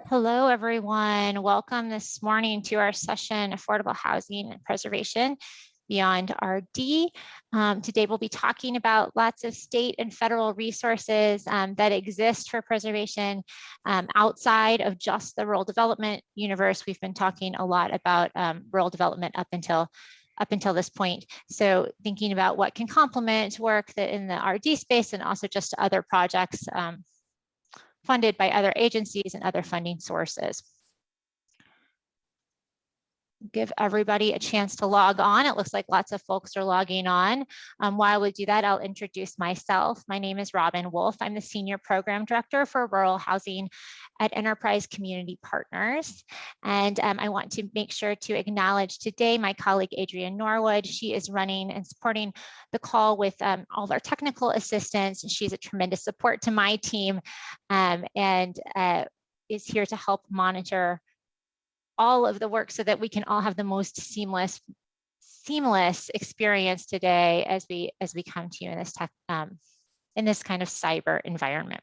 Hello, everyone. Welcome this morning to our session, Affordable Housing and Preservation Beyond RD. Today, we'll be talking about lots of state and federal resources that exist for preservation outside of just the rural development universe. We've been talking a lot about rural development up until this point. So thinking about what can complement work that in the RD space and also just other projects funded by other agencies and other funding sources. Give everybody a chance to log on. It looks like lots of folks are logging on. While we do that, I'll introduce myself. My name is Robin Wolf. I'm the Senior Program Director for Rural Housing at Enterprise Community Partners. And I want to make sure to acknowledge today my colleague, Adrienne Norwood. She is running and supporting the call with all of our technical assistants. She's a tremendous support to my team and is here to help monitor all of the work so that we can all have the most seamless experience today as we come to you in this tech in this kind of cyber environment.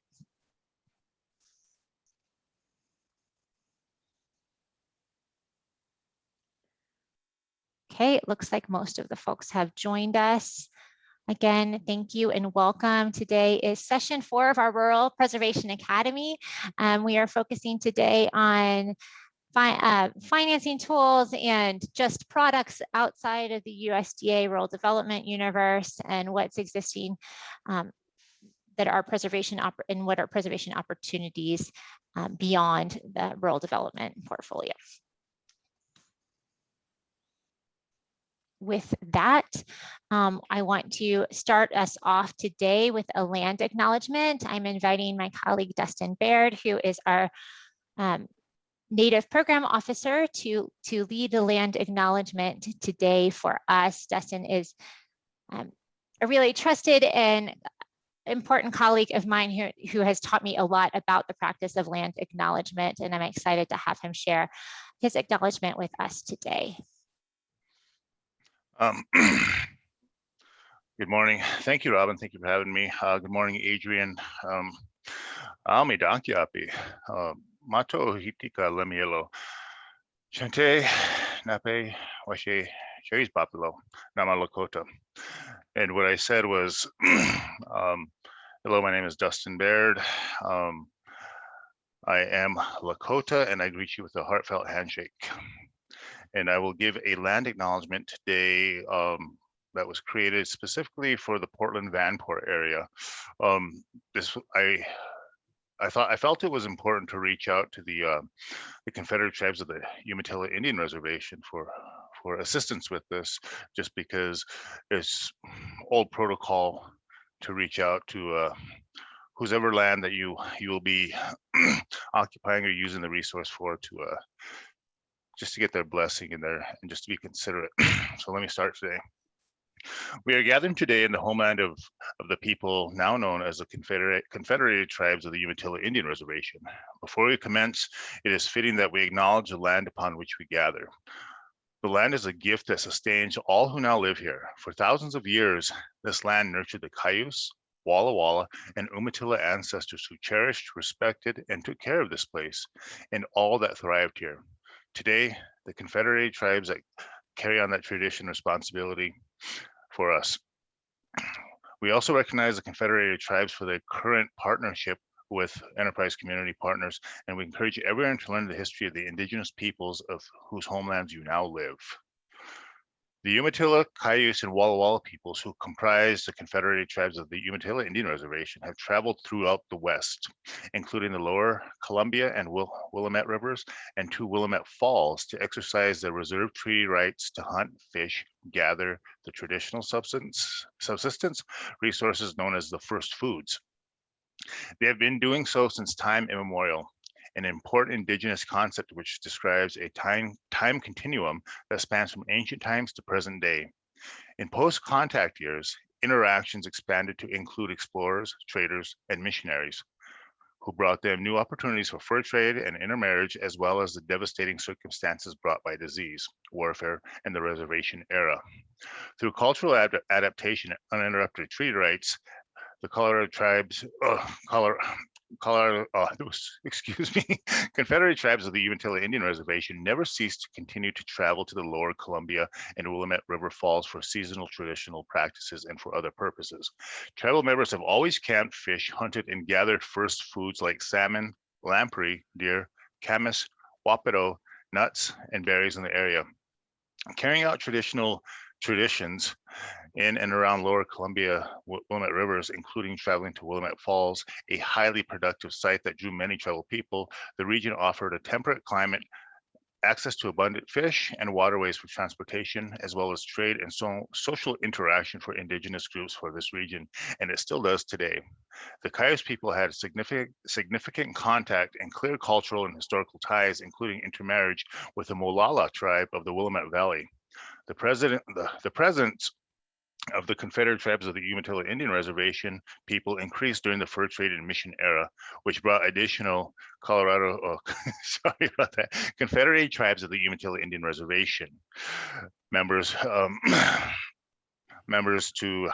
Okay, it looks like most of the folks have joined us. Again, thank you and welcome. Today is session 4 of our Rural Preservation Academy. We are focusing today on financing tools and just products outside of the USDA rural development universe and what's existing that are preservation and what are preservation opportunities beyond the rural development portfolio. With that, I want to start us off today with a land acknowledgement. I'm inviting my colleague Dustin Baird, who is our Native Program Officer, to lead the land acknowledgement today for us. Dustin is a really trusted and important colleague of mine who has taught me a lot about the practice of land acknowledgement, and I'm excited to have him share his acknowledgement with us today. Good morning. Thank you, Robin. Thank you for having me. Good morning, Adrienne. Aomi Dankiapi. Mato hitika lemielo. Chante nape washe cherries populo nama Lakota. And what I said was, hello, my name is Dustin Baird. I am Lakota and I greet you with a heartfelt handshake. And I will give a land acknowledgement today that was created specifically for the Portland Vanport area. I felt it was important to reach out to the Confederate tribes of the Umatilla Indian Reservation for assistance with this, just because it's old protocol to reach out to whose ever land that you will be occupying or using the resource for, to just to get their blessing in there and just to be considerate. So let me start today. We are gathering today in the homeland of the people now known as the Confederated Tribes of the Umatilla Indian Reservation. Before we commence, it is fitting that we acknowledge the land upon which we gather. The land is a gift that sustains all who now live here. For thousands of years, this land nurtured the Cayuse, Walla Walla, and Umatilla ancestors who cherished, respected, and took care of this place and all that thrived here. Today, the Confederated Tribes that carry on that tradition responsibility for us. We also recognize the Confederated Tribes for their current partnership with Enterprise Community Partners, and we encourage everyone to learn the history of the indigenous peoples of whose homelands you now live. The Umatilla, Cayuse, and Walla Walla peoples who comprise the Confederated Tribes of the Umatilla Indian Reservation have traveled throughout the West, including the lower Columbia and Willamette Rivers and 2 Willamette Falls, to exercise their reserved treaty rights to hunt, fish, gather the traditional subsistence resources known as the first foods. They have been doing so since time immemorial, an important indigenous concept which describes a time continuum that spans from ancient times to present day. In post-contact years, interactions expanded to include explorers, traders, and missionaries, who brought them new opportunities for fur trade and intermarriage, as well as the devastating circumstances brought by disease, warfare, and the reservation era. Through cultural adaptation and uninterrupted treaty rights, the Colorado tribes, Colorado, excuse me, Confederate tribes of the Umatilla Indian Reservation never ceased to continue to travel to the lower Columbia and Willamette River Falls for seasonal traditional practices and for other purposes. Tribal members have always camped, fished, hunted, and gathered first foods like salmon, lamprey, deer, camas, wapato, nuts, and berries in the area. Carrying out traditions in and around lower Columbia Willamette rivers, including traveling to Willamette Falls, a highly productive site that drew many tribal people, the region offered a temperate climate, access to abundant fish and waterways for transportation, as well as trade and social interaction for indigenous groups for this region, and it still does today. The Cayuse people had significant contact and clear cultural and historical ties, including intermarriage with the Molala tribe of the Willamette Valley. The presence of the Confederate tribes of the Umatilla Indian Reservation people increased during the fur trade and mission era, which brought additional Confederate tribes of the Umatilla Indian Reservation members to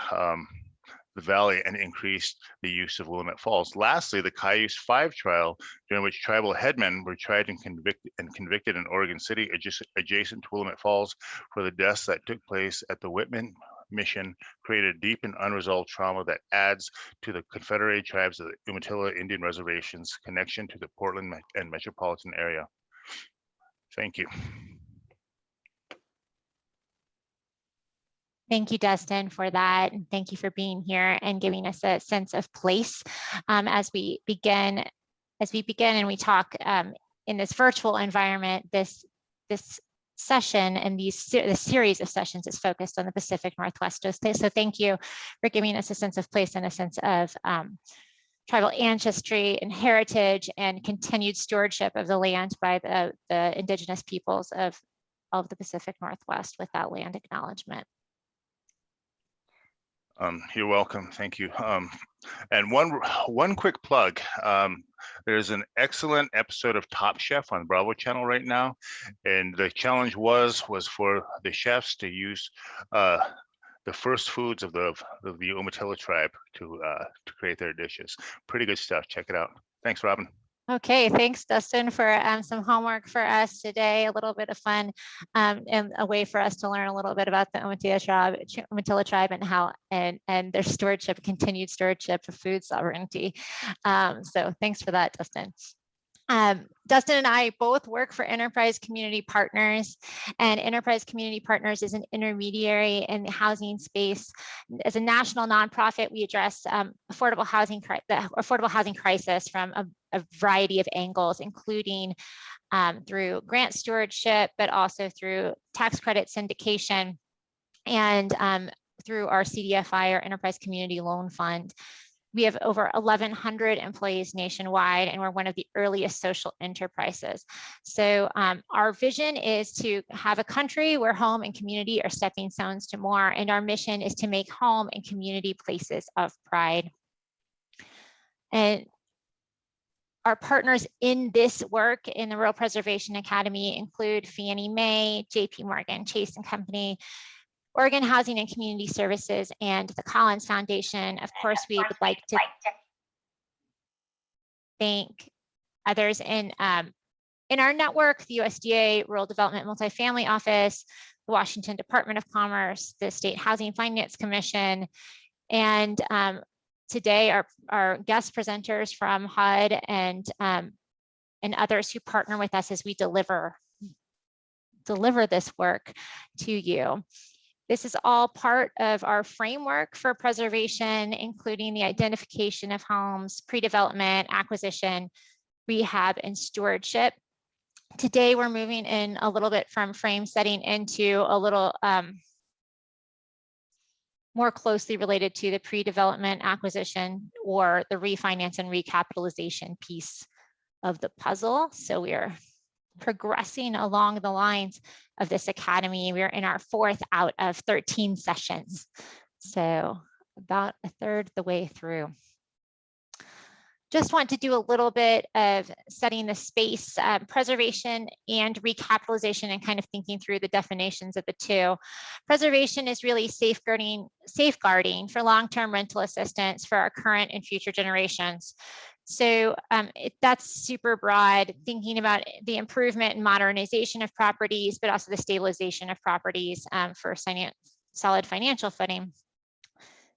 the valley and increased the use of Willamette Falls. Lastly, the Cayuse 5 trial, during which tribal headmen were tried and convicted in Oregon City, adjacent to Willamette Falls, for the deaths that took place at the Whitman mission, created deep and unresolved trauma that adds to the Confederate tribes of the Umatilla Indian Reservation's connection to the Portland and metropolitan area. Thank you. Thank you, Dustin, for that. And thank you for being here and giving us a sense of place as we begin and we talk in this virtual environment. This session and the series of sessions is focused on the Pacific Northwest. So thank you for giving us a sense of place and a sense of tribal ancestry and heritage and continued stewardship of the land by the indigenous peoples of the Pacific Northwest with that land acknowledgement. You're welcome. Thank you. And one quick plug. There's an excellent episode of Top Chef on Bravo Channel right now, and the challenge was for the chefs to use the first foods of the Umatilla tribe to create their dishes. Pretty good stuff. Check it out. Thanks, Robin. Okay, thanks, Dustin, for some homework for us today, a little bit of fun and a way for us to learn a little bit about the Umatilla tribe and how and their stewardship, continued stewardship of food sovereignty. So thanks for that, Dustin. Dustin and I both work for Enterprise Community Partners, and Enterprise Community Partners is an intermediary in the housing space. As a national nonprofit, we address the affordable housing crisis from a variety of angles, including through grant stewardship, but also through tax credit syndication and through our CDFI, or Enterprise Community Loan Fund. We have over 1,100 employees nationwide, and we're one of the earliest social enterprises. So our vision is to have a country where home and community are stepping stones to more, and our mission is to make home and community places of pride. And our partners in this work in the Rural Preservation Academy include Fannie Mae, JP Morgan, Chase and Company, Oregon Housing and Community Services, and the Collins Foundation. Of course, we would like to thank others in our network, the USDA Rural Development Multifamily Office, the Washington Department of Commerce, the State Housing Finance Commission, and today our guest presenters from HUD and others who partner with us as we deliver this work to you. This is all part of our framework for preservation, including the identification of homes, pre-development, acquisition, rehab, and stewardship. Today, we're moving in a little bit from frame setting into a little more closely related to the pre-development acquisition or the refinance and recapitalization piece of the puzzle. So we are progressing along the lines of this academy. We're in our 4th out of 13 sessions. So about a third the way through. Just want to do a little bit of setting the space, preservation and recapitalization, and kind of thinking through the definitions of the two. Preservation is really safeguarding for long-term rental assistance for our current and future generations. So that's super broad, thinking about the improvement and modernization of properties, but also the stabilization of properties for solid financial footing.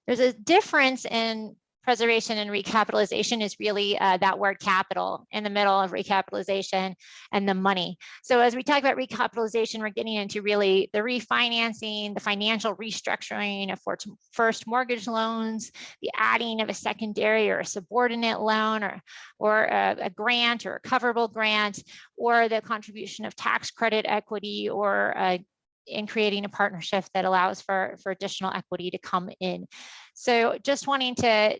There's a difference in preservation and recapitalization is really that word capital in the middle of recapitalization and the money. So as we talk about recapitalization, we're getting into really the refinancing, the financial restructuring of first mortgage loans, the adding of a secondary or a subordinate loan or a grant or a coverable grant, or the contribution of tax credit equity or in creating a partnership that allows for additional equity to come in. So just wanting to,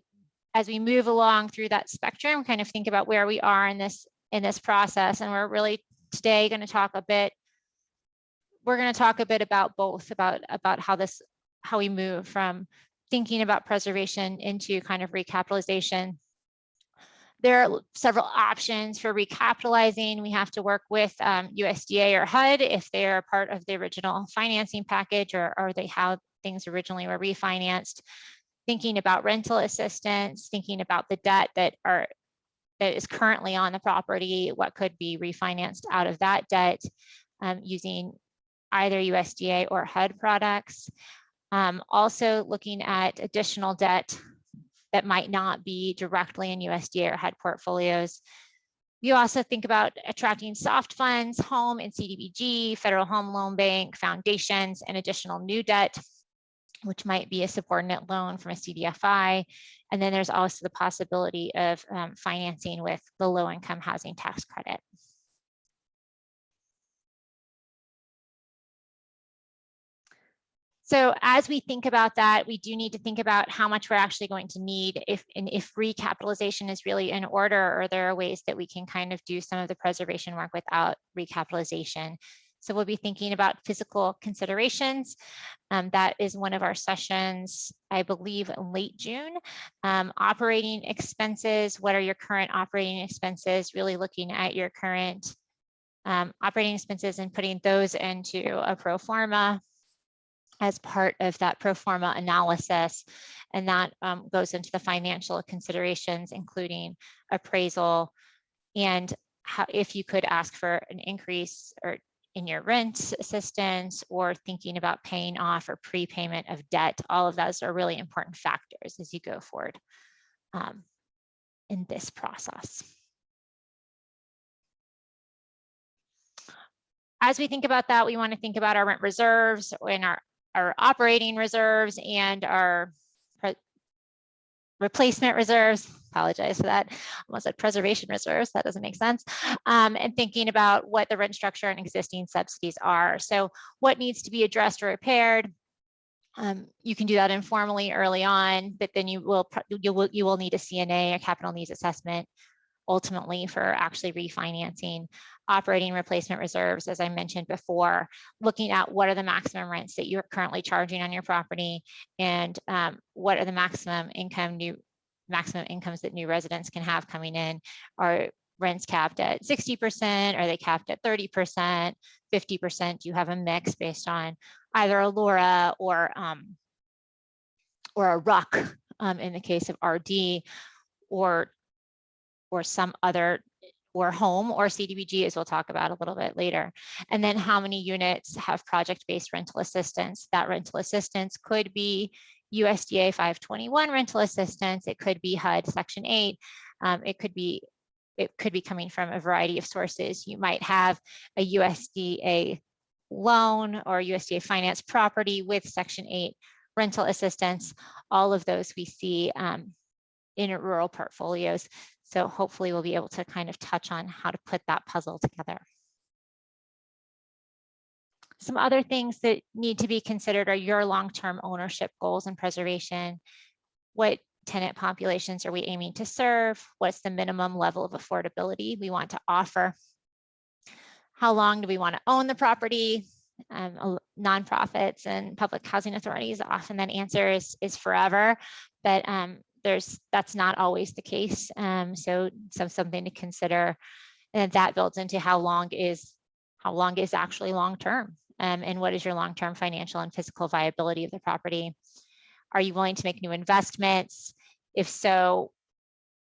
as we move along through that spectrum, kind of think about where we are in this process. And we're really today going to talk a bit, about both, about how we move from thinking about preservation into kind of recapitalization. There are several options for recapitalizing. We have to work with USDA or HUD if they are part of the original financing package or they have things originally were refinanced. Thinking about rental assistance, thinking about the debt that is currently on the property, what could be refinanced out of that debt using either USDA or HUD products. Also looking at additional debt that might not be directly in USDA or HUD portfolios. You also think about attracting soft funds, home and CDBG, Federal Home Loan Bank, foundations, and additional new debt, which might be a subordinate loan from a CDFI. And then there's also the possibility of financing with the low-income housing tax credit. So as we think about that, we do need to think about how much we're actually going to need if recapitalization is really in order, or there are ways that we can kind of do some of the preservation work without recapitalization. So we'll be thinking about physical considerations. That is one of our sessions, I believe, late June. Operating expenses, what are your current operating expenses? Really looking at your current operating expenses and putting those into a pro forma as part of that pro forma analysis. And that goes into the financial considerations, including appraisal and how, if you could ask for an increase or in your rent assistance, or thinking about paying off or prepayment of debt. All of those are really important factors as you go forward in this process. As we think about that, we want to think about our rent reserves and our operating reserves and our replacement reserves. Apologize for that. Almost said preservation reserves. That doesn't make sense. And thinking about what the rent structure and existing subsidies are. So what needs to be addressed or repaired. You can do that informally early on, but then you will need a CNA, a capital needs assessment, ultimately for actually refinancing. Operating replacement reserves, as I mentioned before, looking at what are the maximum rents that you're currently charging on your property, and what are the maximum incomes that new residents can have coming in. Are rents capped at 60%? Are they capped at 30%, 50%? Do you have a mix based on either a LURA or a RUC in the case of RD, or some other, or home or CDBG, as we'll talk about a little bit later. And then how many units have project-based rental assistance? That rental assistance could be USDA 521 rental assistance. It could be HUD Section 8. It could be coming from a variety of sources. You might have a USDA loan or USDA finance property with Section 8 rental assistance. All of those we see in rural portfolios. So hopefully we'll be able to kind of touch on how to put that puzzle together. Some other things that need to be considered are your long-term ownership goals and preservation. What tenant populations are we aiming to serve? What's the minimum level of affordability we want to offer? How long do we want to own the property? Nonprofits and public housing authorities, often that answer is forever, but that's not always the case. So something to consider, and that builds into how long is actually long-term, and what is your long-term financial and physical viability of the property? Are you willing to make new investments? If so,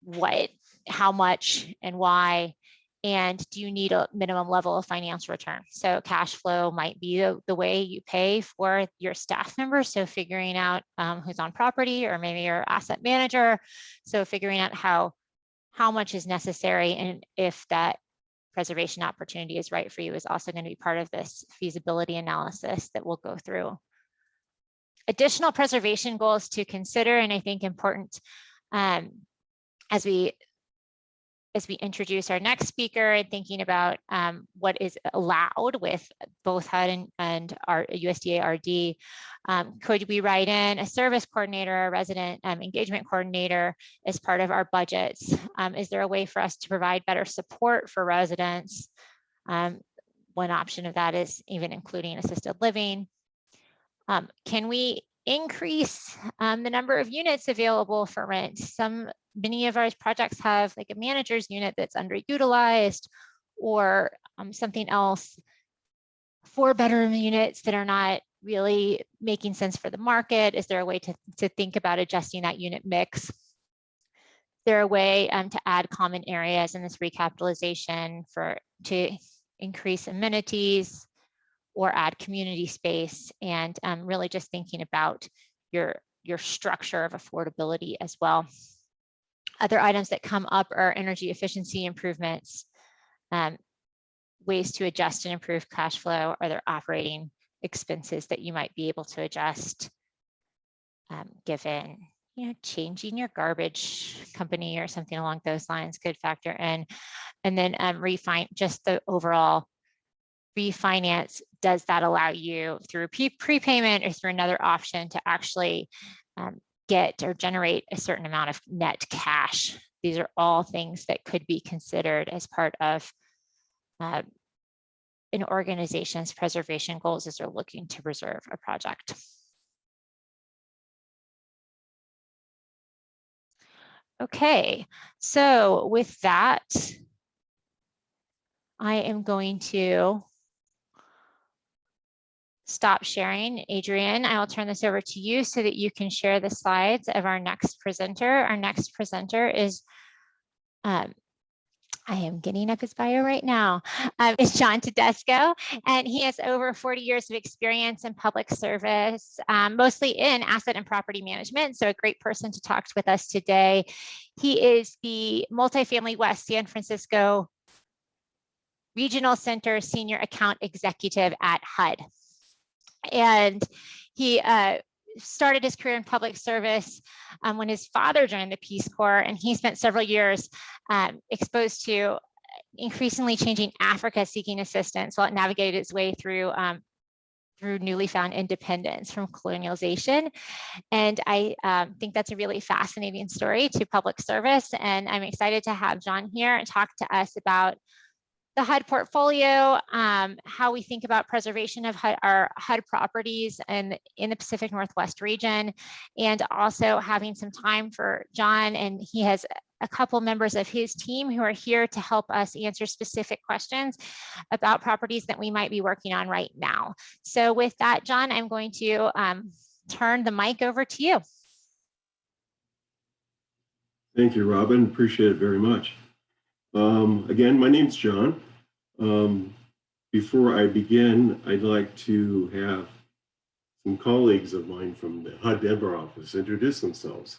what how much and why, and do you need a minimum level of financial return? So cash flow might be the way you pay for your staff members. So figuring out who's on property, or maybe your asset manager. So figuring out how much is necessary, and if that preservation opportunity is right for you is also going to be part of this feasibility analysis that we'll go through. Additional preservation goals to consider, and I think important as we introduce our next speaker, and thinking about what is allowed with both HUD and our USDA RD. Could we write in a service coordinator, a resident engagement coordinator as part of our budgets? Is there a way for us to provide better support for residents? One option of that is even including assisted living. Can we increase the number of units available for rent? Many of our projects have like a manager's unit that's underutilized, or something else, 4-bedroom units that are not really making sense for the market. Is there a way to think about adjusting that unit mix? Is there a way to add common areas in this recapitalization to increase amenities or add community space? And really just thinking about your structure of affordability as well. Other items that come up are energy efficiency improvements, ways to adjust and improve cash flow. Are there operating expenses that you might be able to adjust, given changing your garbage company or something along those lines could factor in. And then just the overall refinance. Does that allow you through prepayment or through another option to actually get or generate a certain amount of net cash? These are all things that could be considered as part of an organization's preservation goals as they're looking to preserve a project. Okay, so with that, I am going to stop sharing. Adrienne, I will turn this over to you so that you can share the slides of our next presenter. Our next presenter is, I am getting up his bio right now, is John Tedesco, and he has over 40 years of experience in public service, mostly in asset and property management, so a great person to talk with us today. He is the Multifamily West San Francisco Regional Center Senior Account Executive at HUD. And he started his career in public service when his father joined the Peace Corps, and he spent several years exposed to increasingly changing Africa seeking assistance while it navigated its way through newly found independence from colonialization. And I think that's a really fascinating story to public service. And I'm excited to have John here and talk to us about the HUD portfolio, how we think about preservation of our HUD properties in the Pacific Northwest region, and also having some time for John. And he has a couple members of his team who are here to help us answer specific questions about properties that we might be working on right now. So with that, John, I'm going to turn the mic over to you. Thank you, Robin. Appreciate it very much. Again, my name's John. Before I begin, I'd like to have some colleagues of mine from the HUD Denver office introduce themselves.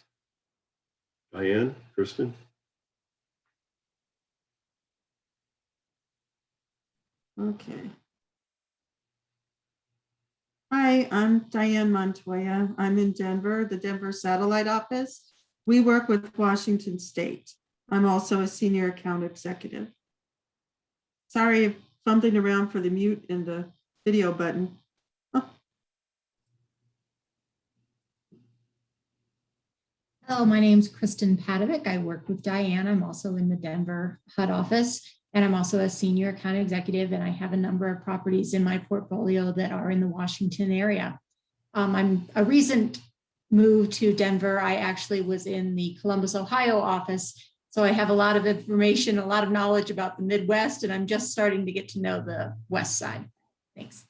Diane, Kristen. Okay. Hi, I'm Diane Montoya. I'm in Denver, the Denver satellite office. We work with Washington State. I'm also a senior account executive. Sorry if fumbling around for the mute and the video button. Oh. Hello, my name's Kristen Padovic. I work with Diane. I'm also in the Denver HUD office, and I'm also a senior account executive, and I have a number of properties in my portfolio that are in the Washington area. I'm a recent move to Denver. I actually was in the Columbus, Ohio office, so I have a lot of information, a lot of knowledge about the Midwest, and I'm just starting to get to know the West side. Thanks.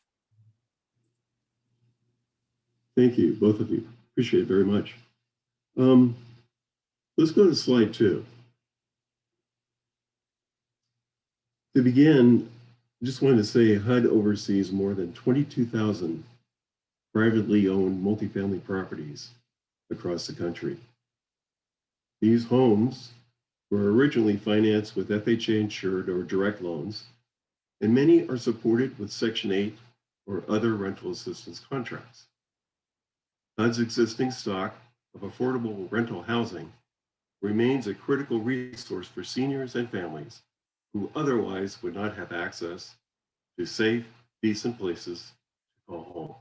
Thank you, both of you. Appreciate it very much. Let's go to slide 2. To begin, I just wanted to say HUD oversees more than 22,000 privately owned multifamily properties across the country. These homes were originally financed with FHA insured or direct loans, and many are supported with Section 8 or other rental assistance contracts. HUD's existing stock of affordable rental housing remains a critical resource for seniors and families who otherwise would not have access to safe, decent places to call home.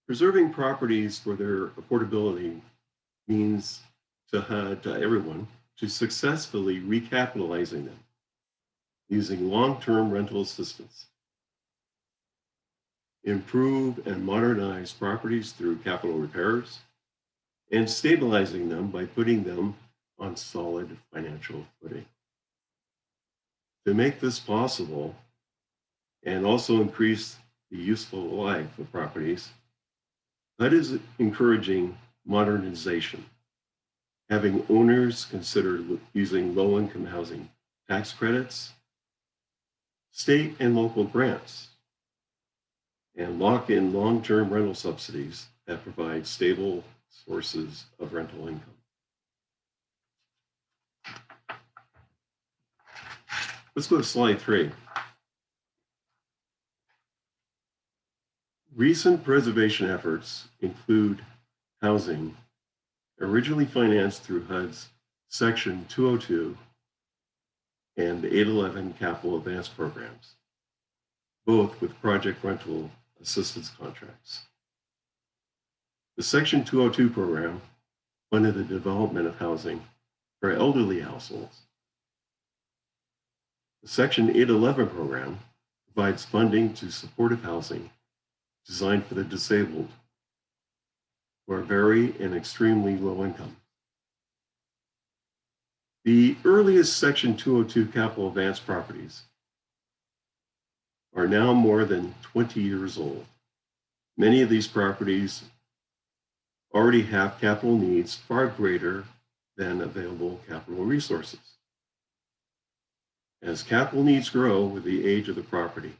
Preserving properties for their affordability means to HUD, to everyone, to successfully recapitalizing them using long-term rental assistance. Improve and modernize properties through capital repairs, and stabilizing them by putting them on solid financial footing. To make this possible and also increase the useful life of properties, HUD is encouraging modernization, having owners consider using low-income housing tax credits, state and local grants, and lock in long-term rental subsidies that provide stable sources of rental income. Let's go to slide 3. Recent preservation efforts include housing originally financed through HUD's Section 202 and the 811 Capital Advance programs, both with project rental assistance contracts. The Section 202 program funded the development of housing for elderly households. The Section 811 program provides funding to supportive housing designed for the disabled who are very and extremely low income. The earliest Section 202 Capital Advance properties are now more than 20 years old. Many of these properties already have capital needs far greater than available capital resources. As capital needs grow with the age of the property,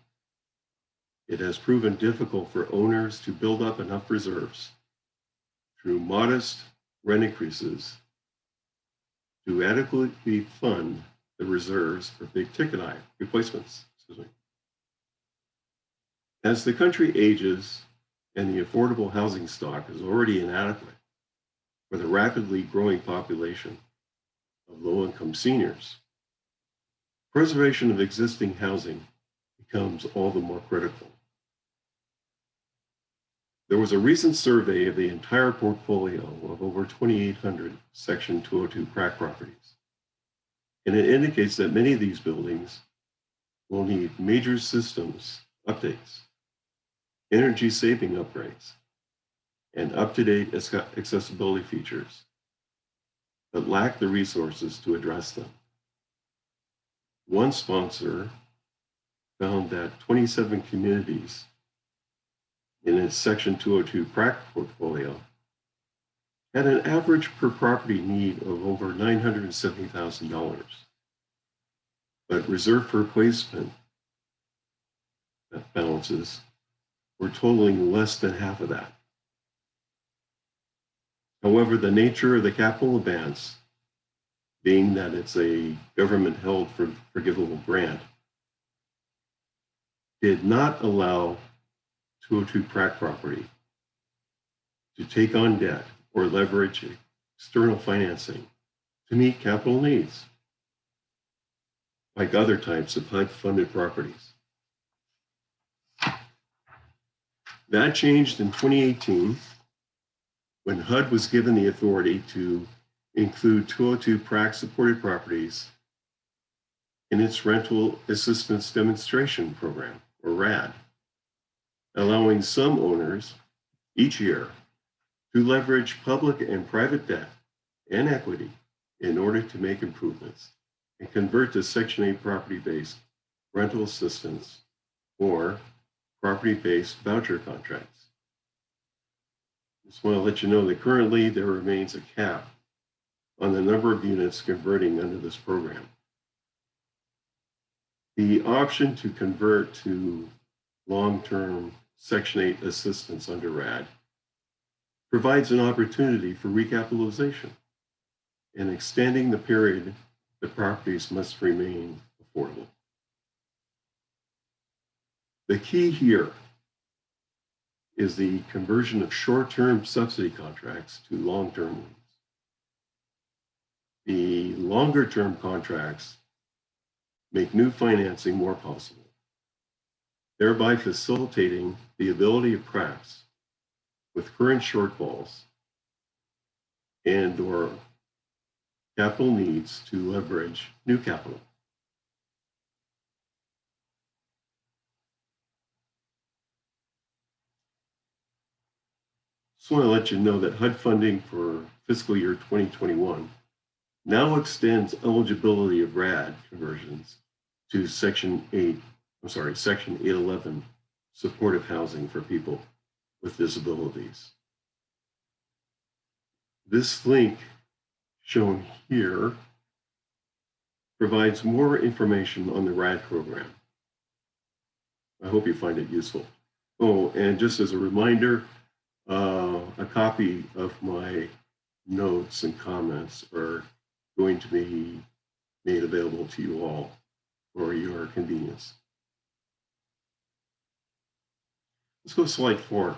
it has proven difficult for owners to build up enough reserves through modest rent increases to adequately fund the reserves for big ticket item replacements. As the country ages and the affordable housing stock is already inadequate for the rapidly growing population of low-income seniors, preservation of existing housing becomes all the more critical. There was a recent survey of the entire portfolio of over 2,800 Section 202 PRAC properties, and it indicates that many of these buildings will need major systems updates, energy saving upgrades, and up-to-date accessibility features, but lack the resources to address them. One sponsor found that 27 communities in its Section 202 PRAC portfolio had an average per property need of over $970,000, but reserve for replacement balances were totaling less than half of that. However, the nature of the capital advance, being that it's a government-held forgivable grant, did not allow 202 PRAC property to take on debt or leverage external financing to meet capital needs, like other types of HUD-funded properties. That changed in 2018 when HUD was given the authority to include 202 PRAC supported properties in its Rental Assistance Demonstration Program, or RAD, allowing some owners each year to leverage public and private debt and equity in order to make improvements and convert to Section 8 property-based rental assistance or property-based voucher contracts. Just want to let you know that currently there remains a cap on the number of units converting under this program. The option to convert to long-term Section 8 assistance under RAD provides an opportunity for recapitalization and extending the period the properties must remain affordable. The key here is the conversion of short-term subsidy contracts to long-term ones. The longer-term contracts make new financing more possible, thereby facilitating the ability of PRACs with current shortfalls and/or capital needs to leverage new capital. Just want to let you know that HUD funding for fiscal year 2021 now extends eligibility of RAD conversions to Section 811 supportive housing for people with disabilities. This link shown here provides more information on the RAD program. I hope you find it useful. Oh, and just as a reminder, a copy of my notes and comments are going to be made available to you all for your convenience. Let's go to slide 4.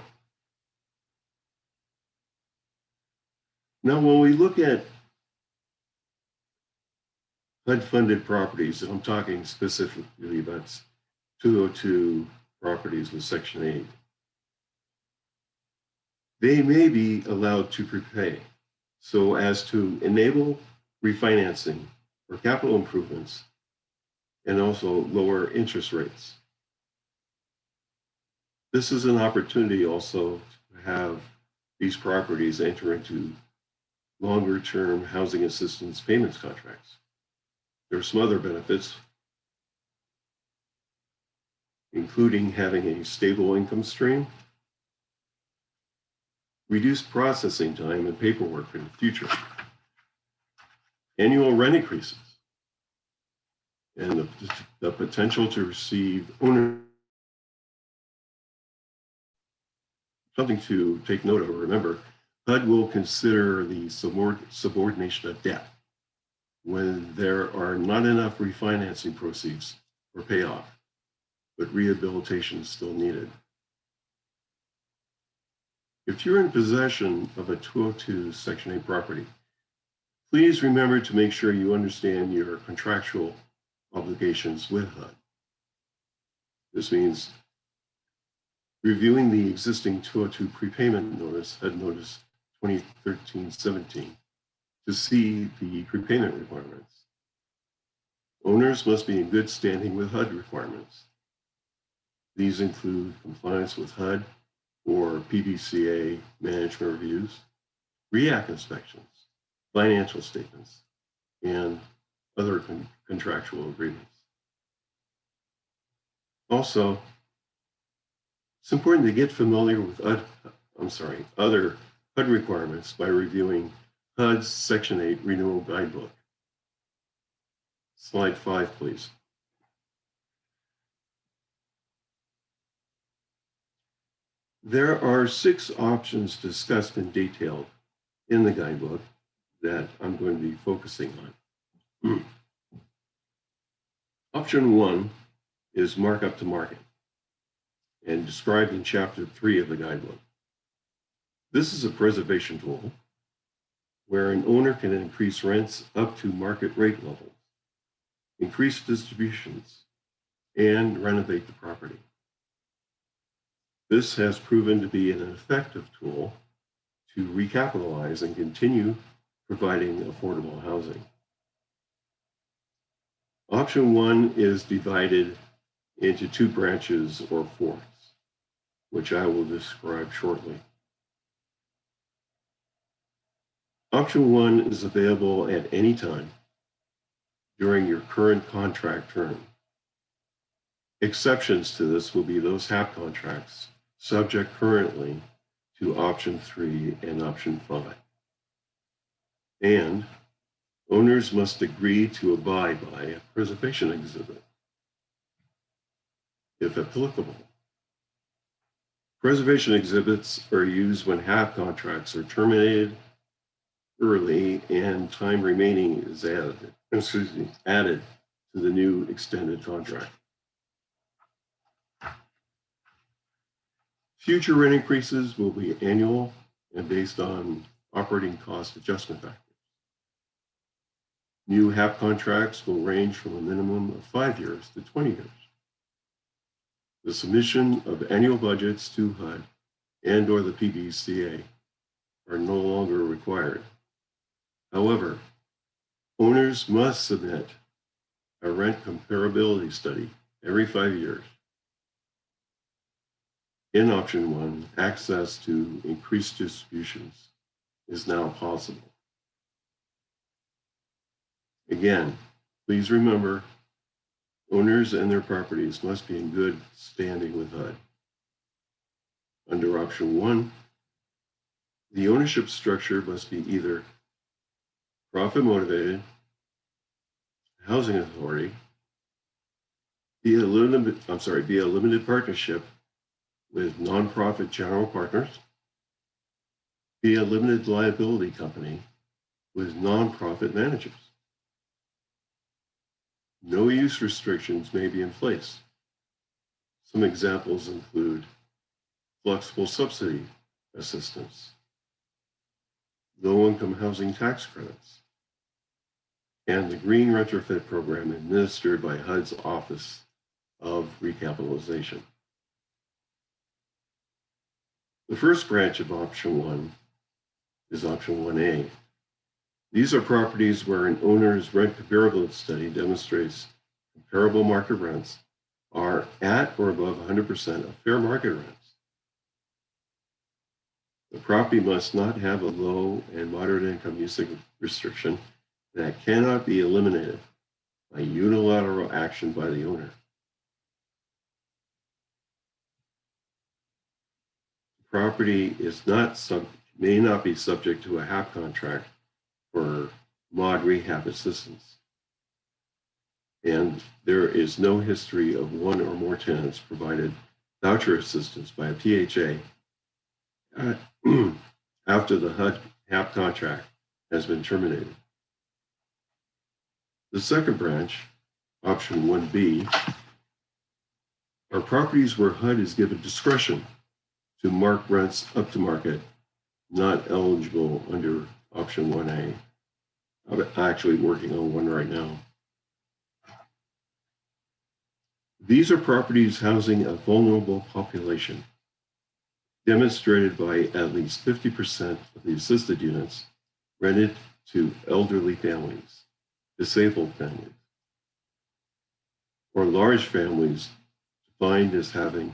Now, when we look at HUD-funded properties, and I'm talking specifically about 202 properties with Section 8, they may be allowed to prepay so as to enable refinancing for capital improvements and also lower interest rates. This is an opportunity also to have these properties enter into longer-term housing assistance payments contracts. There are some other benefits, including having a stable income stream, reduced processing time and paperwork in the future, annual rent increases, and the potential to receive owner. Something to take note of or remember, HUD will consider the subordination of debt when there are not enough refinancing proceeds for payoff, but rehabilitation is still needed. If you're in possession of a 202 Section 8 property, please remember to make sure you understand your contractual obligations with HUD. This means reviewing the existing 202 prepayment notice, HUD Notice 2013-17, to see the prepayment requirements. Owners must be in good standing with HUD requirements. These include compliance with HUD or PBCA management reviews, REAC inspections, financial statements, and other contractual agreements. Also, it's important to get familiar with other HUD requirements by reviewing HUD's Section 8 Renewal Guidebook. Slide 5, please. There are 6 options discussed in detail in the guidebook that I'm going to be focusing on. Option 1 is markup to market and described in Chapter 3 of the guidebook. This is a preservation tool where an owner can increase rents up to market rate levels, increase distributions, and renovate the property. This has proven to be an effective tool to recapitalize and continue providing affordable housing. Option 1 is divided into 2 branches or forks, which I will describe shortly. Option 1 is available at any time during your current contract term. Exceptions to this will be those HAP contracts subject currently to Option 3 and Option 5. And owners must agree to abide by a preservation exhibit if applicable. Preservation exhibits are used when HAP contracts are terminated early and time remaining is added to the new extended contract. Future rent increases will be annual and based on operating cost adjustment factors. New HAP contracts will range from a minimum of 5 years to 20 years. The submission of annual budgets to HUD and/or the PDCA are no longer required. However, owners must submit a rent comparability study every 5 years. In option 1, access to increased distributions is now possible. Again, please remember, owners and their properties must be in good standing with HUD. Under option 1, the ownership structure must be either profit motivated, housing authority, be a limited partnership with nonprofit general partners, be a limited liability company with nonprofit managers. No use restrictions may be in place. Some examples include flexible subsidy assistance, low-income housing tax credits, and the Green Retrofit Program administered by HUD's Office of Recapitalization. The first branch of option 1 is option 1A. These are properties where an owner's rent comparability study demonstrates comparable market rents are at or above 100% of fair market rents. The property must not have a low and moderate income use restriction that cannot be eliminated by unilateral action by the owner. The property may not be subject to a HAP contract for mod rehab assistance. And there is no history of one or more tenants provided voucher assistance by a PHA after the HUD HAP contract has been terminated. The second branch, option 1B, are properties where HUD is given discretion to mark rents up to market, not eligible under option 1A. I'm actually working on one right now. These are properties housing a vulnerable population, demonstrated by at least 50% of the assisted units rented to elderly families, disabled families, or large families defined as having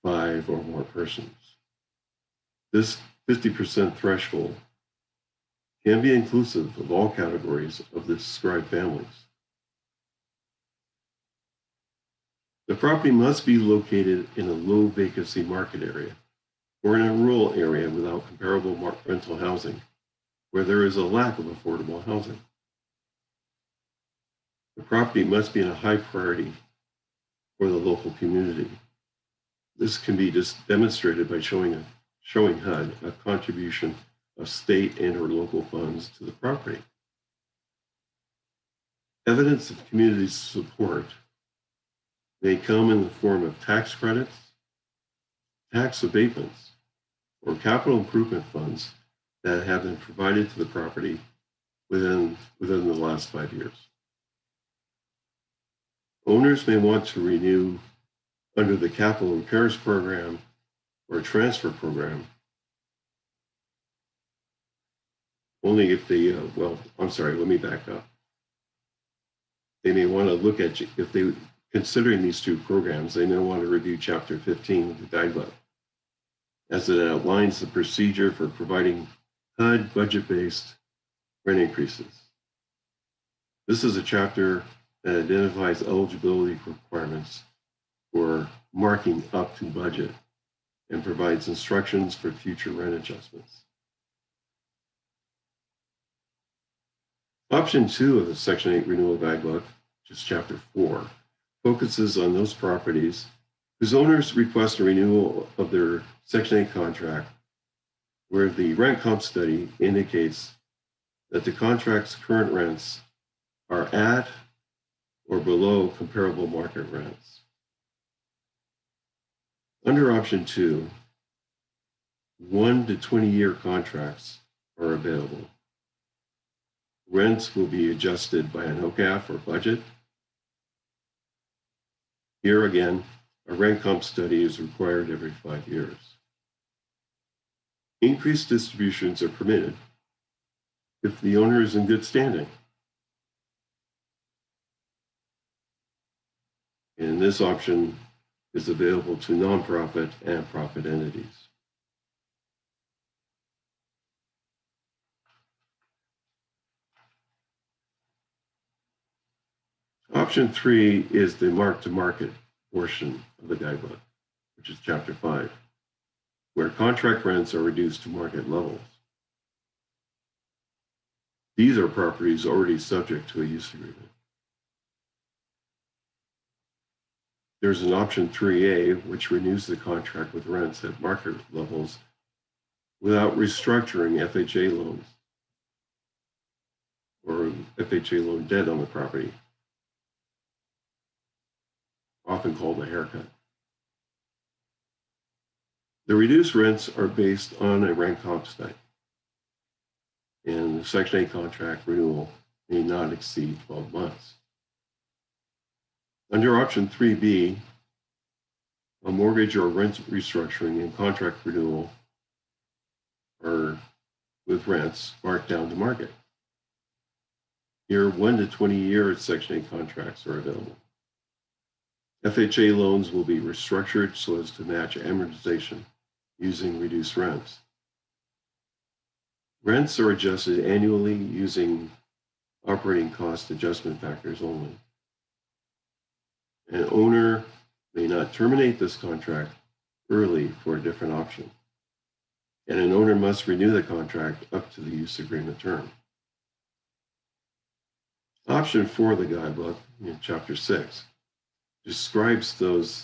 5 or more persons. This 50% threshold can be inclusive of all categories of the described families. The property must be located in a low vacancy market area or in a rural area without comparable rental housing, where there is a lack of affordable housing. The property must be in a high priority for the local community. This can be demonstrated by showing HUD a contribution of state and or local funds to the property. Evidence of community support may come in the form of tax credits, tax abatements, or capital improvement funds that have been provided to the property within the last 5 years. Owners may want to renew under the capital repairs program or transfer program only if they, let me back up. They may want to look at, if they considering these two programs, they may want to review Chapter 15 of the Guidebook, as it outlines the procedure for providing HUD budget-based rent increases. This is a chapter that identifies eligibility requirements for marking up to budget and provides instructions for future rent adjustments. Option 2 of the Section 8 Renewal Guidebook, which is Chapter 4, focuses on those properties whose owners request a renewal of their Section 8 contract, where the rent comp study indicates that the contract's current rents are at or below comparable market rents. Under option 2, 1 to 20-year contracts are available. Rents will be adjusted by an OCAF or budget. Here again, a rent comp study is required every 5 years. Increased distributions are permitted if the owner is in good standing. And this option is available to nonprofit and profit entities. Option 3 is the mark-to-market portion of the guidebook, which is Chapter 5, where contract rents are reduced to market levels. These are properties already subject to a use agreement. There's an option 3A, which renews the contract with rents at market levels without restructuring FHA loans or FHA loan debt on the property, often called a haircut. The reduced rents are based on a rent comp study, and the Section 8 contract renewal may not exceed 12 months. Under option 3B, a mortgage or rent restructuring and contract renewal are with rents marked down to market. Here, 1 to 20-year Section 8 contracts are available. FHA loans will be restructured so as to match amortization using reduced rents. Rents are adjusted annually using operating cost adjustment factors only. An owner may not terminate this contract early for a different option, and an owner must renew the contract up to the use agreement term. Option 4 of the guidebook in Chapter 6 describes those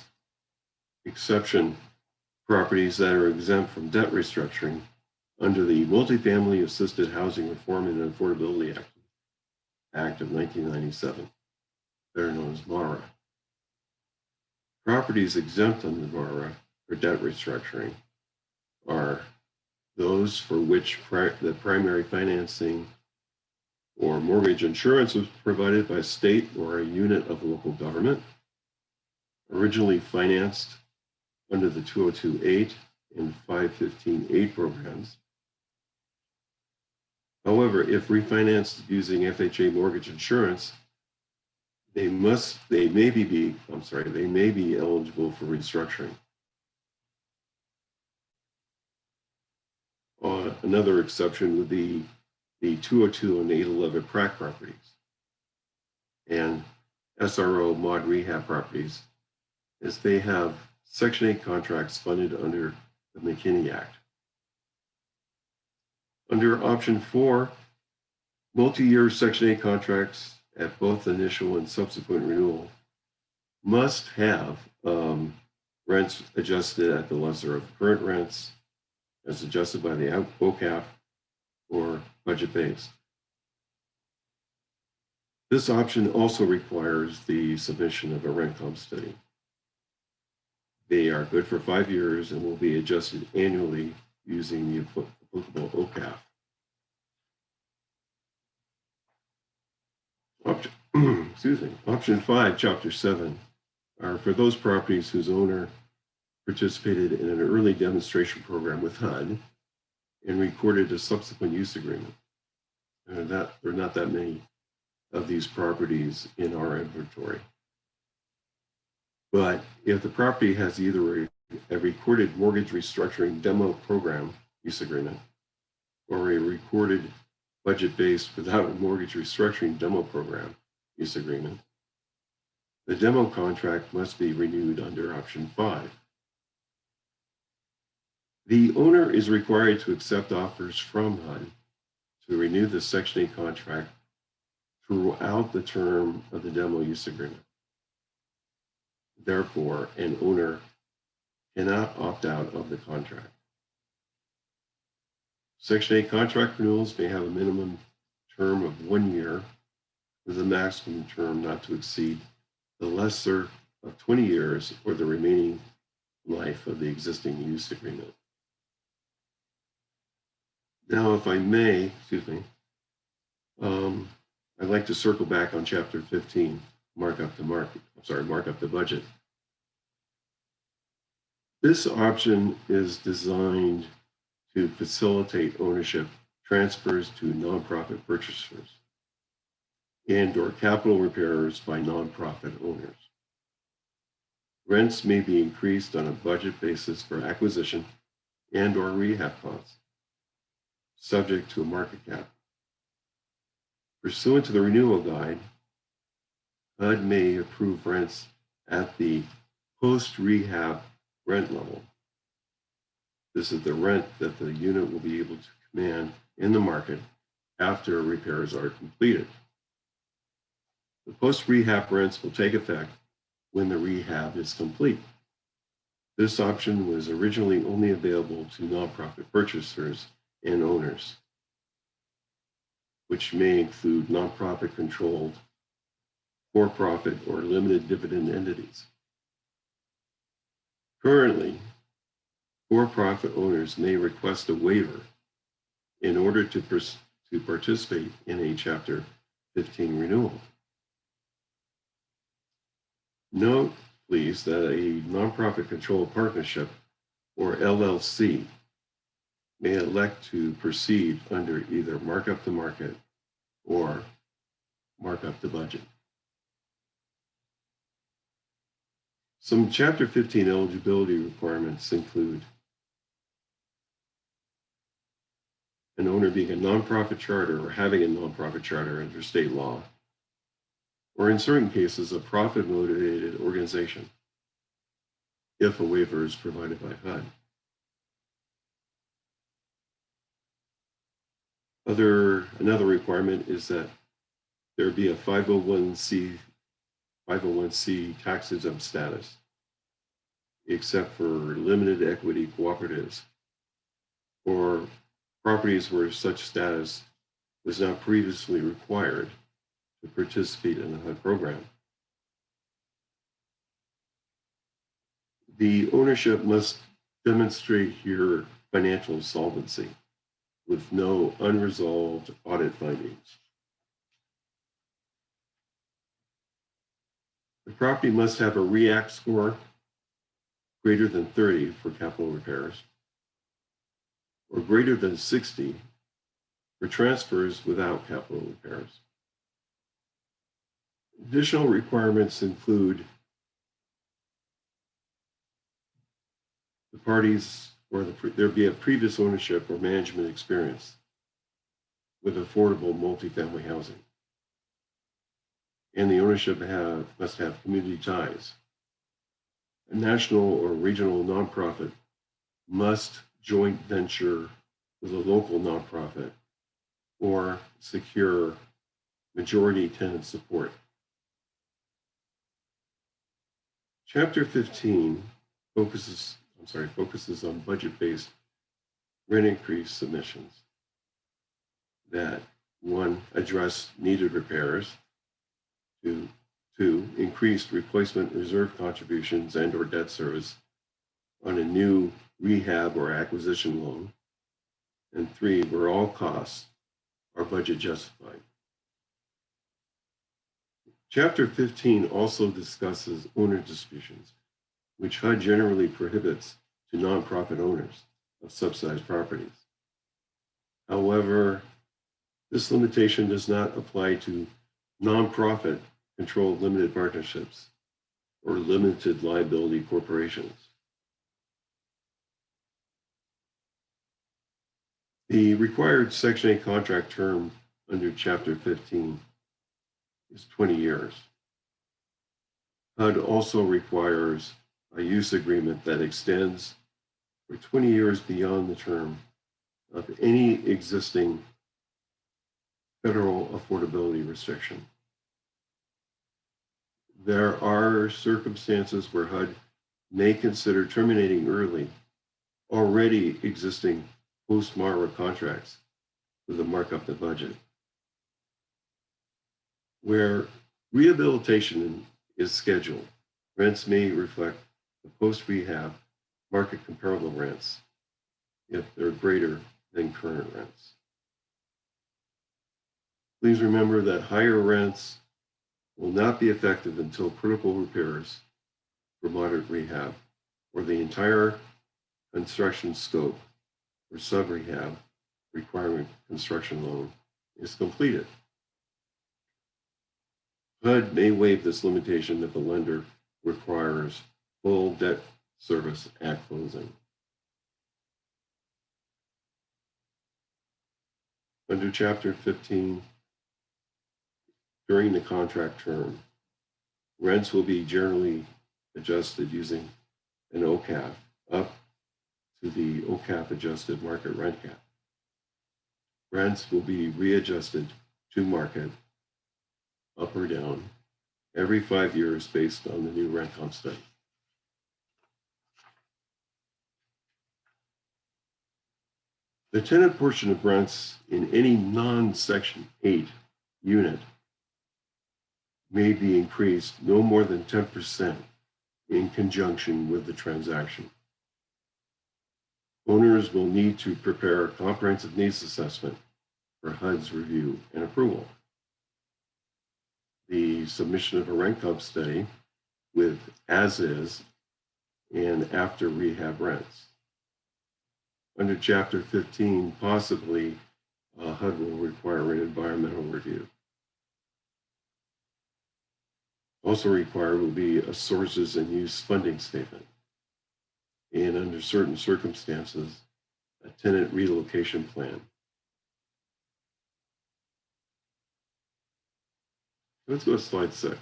exception properties that are exempt from debt restructuring under the Multifamily Assisted Housing Reform and Affordability Act of 1997, better known as MARA. Properties exempt under MARA for debt restructuring are those for which the primary financing or mortgage insurance was provided by a state or a unit of local government, originally financed under the 202(8) and 515(8) programs. However, if refinanced using FHA mortgage insurance, they may be eligible for restructuring. Another exception would be the 202 and 811 PRAC properties and SRO mod rehab properties, as they have Section 8 contracts funded under the McKinney Act. Under option 4, multi-year Section 8 contracts at both initial and subsequent renewal must have rents adjusted at the lesser of current rents as adjusted by the OCAF or budget-based. This option also requires the submission of a rent comp study. They are good for 5 years and will be adjusted annually using the applicable OCAF. Option 5, Chapter 7, are for those properties whose owner participated in an early demonstration program with HUD and recorded a subsequent use agreement. There are not that many of these properties in our inventory. But if the property has either a recorded mortgage restructuring demo program use agreement or a recorded budget-based without a mortgage restructuring demo program use agreement, the demo contract must be renewed under option 5. The owner is required to accept offers from HUD to renew the Section 8 contract throughout the term of the demo use agreement. Therefore, an owner cannot opt out of the contract. Section 8 contract renewals may have a minimum term of 1 year with a maximum term not to exceed the lesser of 20 years or the remaining life of the existing use agreement. Now, if I may, I'd like to circle back on chapter 15, mark up the budget. This option is designed to facilitate ownership transfers to nonprofit purchasers and/or capital repairers by nonprofit owners. Rents may be increased on a budget basis for acquisition and/or rehab costs, subject to a market cap. Pursuant to the renewal guide, HUD may approve rents at the post-rehab rent level. This is the rent that the unit will be able to command in the market after repairs are completed. The post-rehab rents will take effect when the rehab is complete. This option was originally only available to nonprofit purchasers and owners, which may include nonprofit controlled, for-profit, or limited dividend entities. Currently, for-profit owners may request a waiver in order to participate in a Chapter 15 renewal. Note, please, that a nonprofit controlled partnership, or LLC, may elect to proceed under either markup to market or markup to budget. Some Chapter 15 eligibility requirements include an owner being a nonprofit charter or having a nonprofit charter under state law, or in certain cases, a profit-motivated organization, if a waiver is provided by HUD. Another requirement is that there be a 501c tax-exempt status, except for limited equity cooperatives or properties where such status was not previously required to participate in the HUD program. The ownership must demonstrate here financial solvency with no unresolved audit findings. The property must have a REACT score greater than 30 for capital repairs, or greater than 60 for transfers without capital repairs. Additional requirements include the parties or there be a previous ownership or management experience with affordable multifamily housing. And the ownership must have community ties. A national or regional nonprofit must joint venture with a local nonprofit or secure majority tenant support. Chapter 15 focuses on budget-based rent increase submissions that, 1, address needed repairs, 2, increased replacement reserve contributions and/or debt service on a new rehab or acquisition loan, and 3, where all costs are budget justified. Chapter 15 also discusses owner distributions, which HUD generally prohibits to nonprofit owners of subsidized properties. However, this limitation does not apply to nonprofit controlled limited partnerships or limited liability corporations. The required Section 8 contract term under Chapter 15 is 20 years. HUD also requires a use agreement that extends for 20 years beyond the term of any existing federal affordability restriction. There are circumstances where HUD may consider terminating early already existing post-MARA contracts with a markup to budget. Where rehabilitation is scheduled, rents may reflect the post-rehab market comparable rents if they're greater than current rents. Please remember that higher rents will not be effective until critical repairs for moderate rehab or the entire construction scope for sub-rehab requiring construction loan is completed. HUD may waive this limitation if the lender requires full debt service at closing. Under Chapter 15, during the contract term, rents will be generally adjusted using an OCAF up to the OCAF adjusted market rent cap. Rents will be readjusted to market, up or down, every 5 years based on the new rent comp study. The tenant portion of rents in any non-Section 8 unit may be increased no more than 10% in conjunction with the transaction. Owners will need to prepare a comprehensive needs assessment for HUD's review and approval. The submission of a rent comp study with as is and after rehab rents. Under Chapter 15, possibly HUD will require an environmental review. Also required will be a sources and use funding statement. And under certain circumstances, a tenant relocation plan. Let's go to slide 6.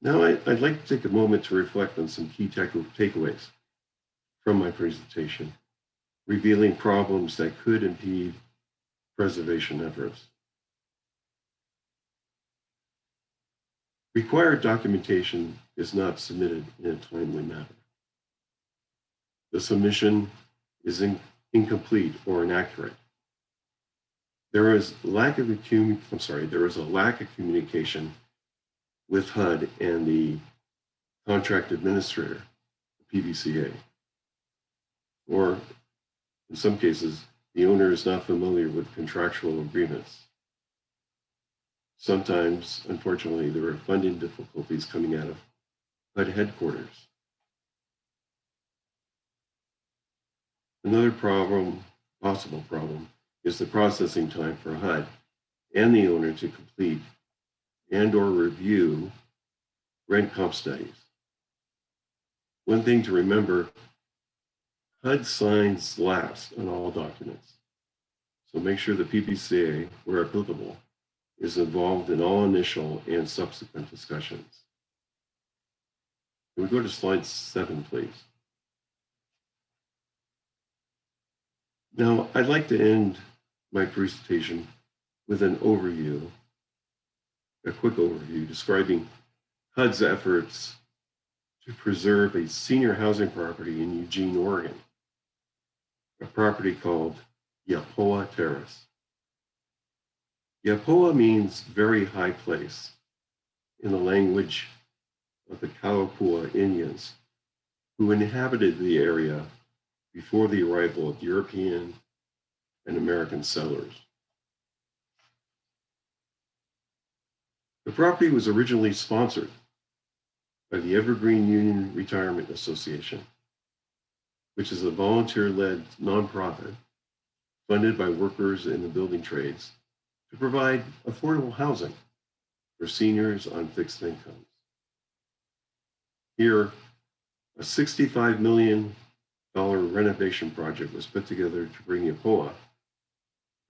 Now I'd like to take a moment to reflect on some key takeaways from my presentation, revealing problems that could impede preservation efforts. Required documentation is not submitted in a timely manner. The submission is incomplete or inaccurate. There is a lack of communication with HUD and the contract administrator, the PBCA. Or in some cases, the owner is not familiar with contractual agreements. Sometimes, unfortunately, there are funding difficulties coming out of HUD headquarters. Another possible problem, is the processing time for HUD and the owner to complete and/or review rent comp studies. One thing to remember, HUD signs last on all documents. So make sure the PBCA, where applicable, is involved in all initial and subsequent discussions. Can we go to slide 7, please? Now, I'd like to end my presentation with an overview, a quick overview describing HUD's efforts to preserve a senior housing property in Eugene, Oregon, a property called Yapoa Terrace. Yapoa means very high place in the language of the Kalapua Indians who inhabited the area before the arrival of European and American settlers. The property was originally sponsored by the Evergreen Union Retirement Association, which is a volunteer-led nonprofit funded by workers in the building trades to provide affordable housing for seniors on fixed incomes. Here, a $65 million renovation project was put together to bring Yapoa,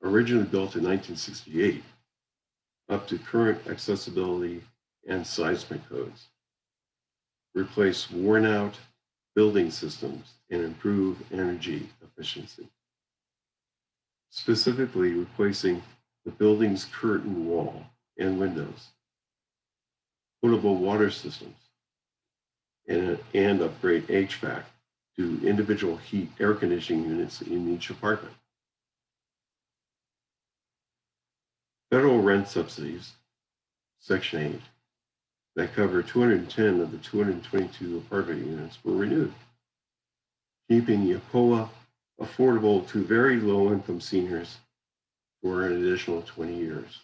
originally built in 1968, up to current accessibility and seismic codes, replace worn-out building systems, and improve energy efficiency. Specifically, replacing the building's curtain wall and windows. potable water systems, and upgrade HVAC to individual heat air conditioning units in each apartment. Federal rent subsidies, Section 8, that cover 210 of the 222 apartment units were renewed, keeping Yapoa affordable to very low-income seniors for an additional 20 years.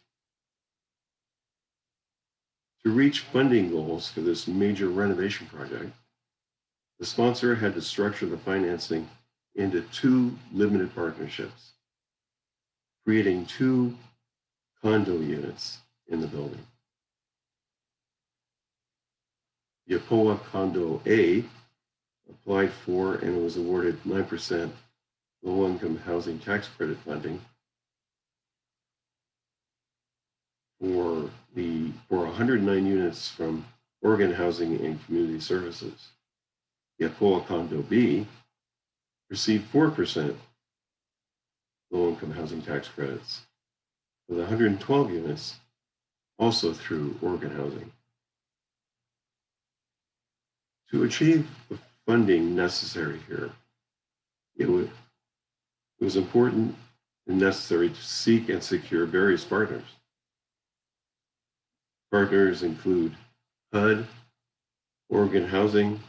To reach funding goals for this major renovation project, the sponsor had to structure the financing into 2 limited partnerships, creating 2 condo units in the building. Yapoa Condo A applied for and was awarded 9% low-income housing tax credit funding for 109 units from Oregon Housing and Community Services. Yapoa Condo B received 4% low-income housing tax credits with 112 units, also through Oregon Housing. To achieve the funding necessary here, it was important and necessary to seek and secure various partners. Partners include HUD, Oregon Housing,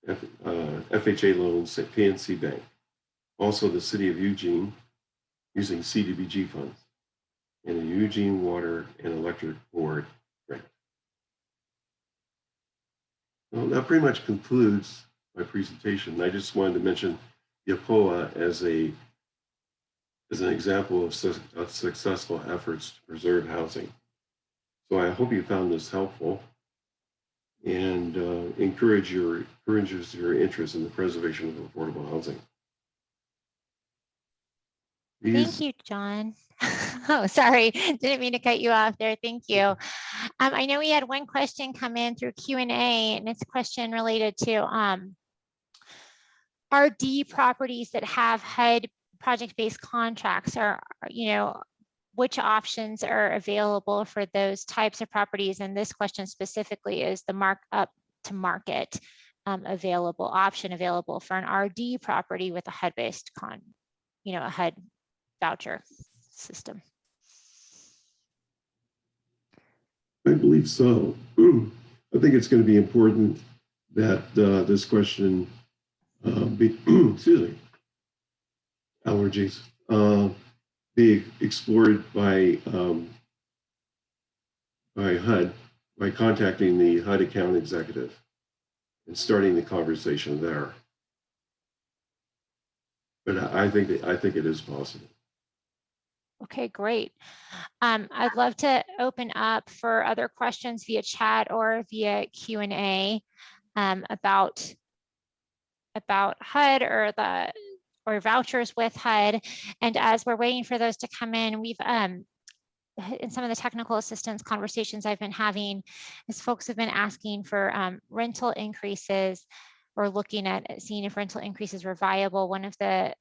FHA loans at PNC Bank, also the City of Eugene using CDBG funds, and the Eugene Water and Electric Board grant. Well, that pretty much concludes my presentation. I just wanted to mention Yapoa as an example of successful efforts to preserve housing. So I hope you found this helpful and encourages your interest in the preservation of affordable housing. Thank you, John. Oh, sorry, didn't mean to cut you off there. Thank you. I know we had one question come in through Q&A, and it's a question related to RD properties that have HUD project-based contracts. Which options are available for those types of properties? And this question specifically is the markup to market option available for an RD property with a HUD-based a HUD voucher system. I believe so. I think it's going to be important that this question excuse me, allergies, be explored by HUD, by contacting the HUD account executive and starting the conversation there. But I think it is possible. Okay, great. I'd love to open up for other questions via chat or via Q&A about HUD or vouchers with HUD. And as we're waiting for those to come in, we've in some of the technical assistance conversations I've been having, is folks have been asking for rental increases or looking at seeing if rental increases were viable. One of the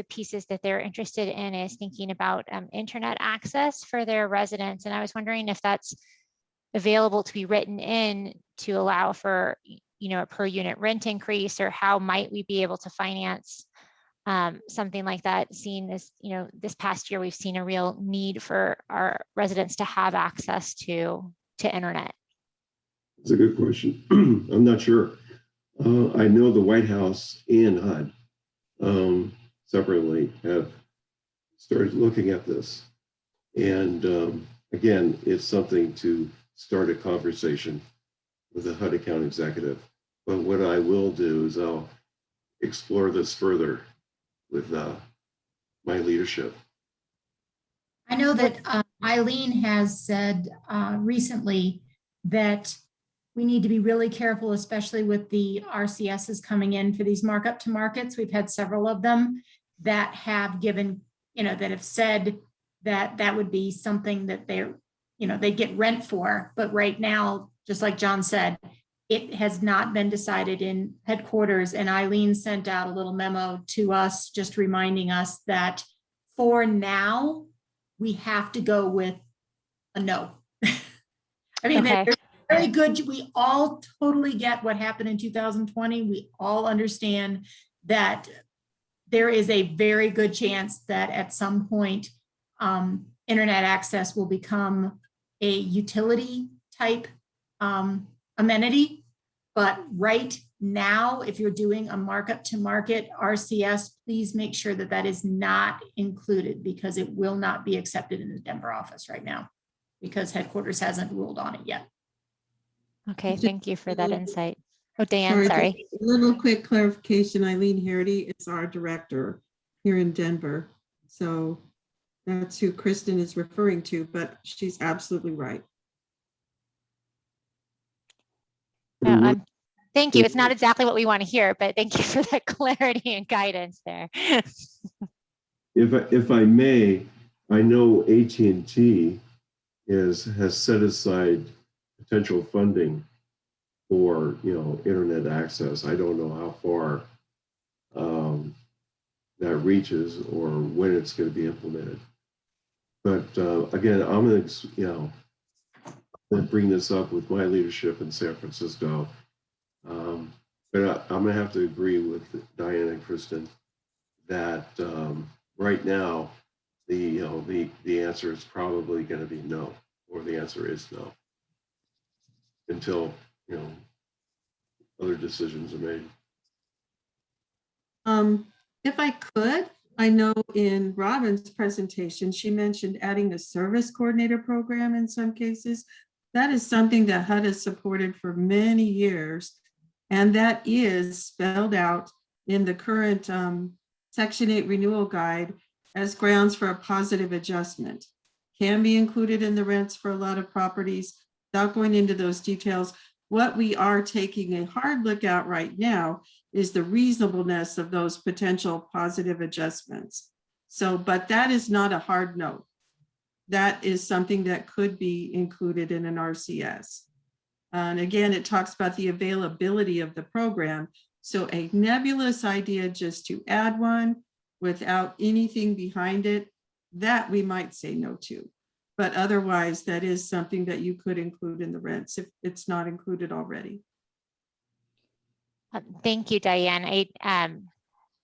pieces that they're interested in is thinking about internet access for their residents. And I was wondering if that's available to be written in to allow for, a per unit rent increase, or how might we be able to finance something like that, seeing as, this past year, we've seen a real need for our residents to have access to internet. That's a good question. I'm not sure. I know the White House and HUD separately have started looking at this. And again, it's something to start a conversation with the HUD account executive. But what I will do is I'll explore this further with my leadership. I know that Eileen has said recently that we need to be really careful, especially with the RCSs coming in for these markup to markets. We've had several of them that have given, that have said that that would be something that they get rent for. But right now, just like John said, it has not been decided in headquarters. And Eileen sent out a little memo to us, just reminding us that for now, we have to go with a no. I mean, Okay. they're very good. We all totally get what happened in 2020. We all understand that there is a very good chance that at some point, internet access will become a utility type amenity. But right now, if you're doing a markup to market RCS, please make sure that that is not included, because it will not be accepted in the Denver office right now, because headquarters hasn't ruled on it yet. Okay, thank you for that insight. Oh, Diane, Sorry, sorry. just a little quick clarification. Eileen Harity is our director here in Denver. So that's who Kristen is referring to, but she's absolutely right. No, thank you. It's not exactly what we want to hear, but thank you for that clarity and guidance there. If I may, I know AT&T has set aside potential funding for, you know, internet access. I don't know how far that reaches or when it's going to be implemented. But again, I'm going to, you know, bring this up with my leadership in San Francisco. But I'm going to have to agree with Diane and Kristen that right now, the answer is probably going to be no, or the answer is no, until, you know, other decisions are made. If I could, I know in Robin's presentation, she mentioned adding a service coordinator program in some cases. That is something that HUD has supported for many years. And that is spelled out in the current Section 8 renewal guide as grounds for a positive adjustment. Can be included in the rents for a lot of properties. Without going into those details, what we are taking a hard look at right now is the reasonableness of those potential positive adjustments. So, but that is not a hard no. That is something that could be included in an RCS. And again, it talks about the availability of the program. So a nebulous idea just to add one without anything behind it, that we might say no to. But otherwise, that is something that you could include in the rents if it's not included already. Thank you, Diane.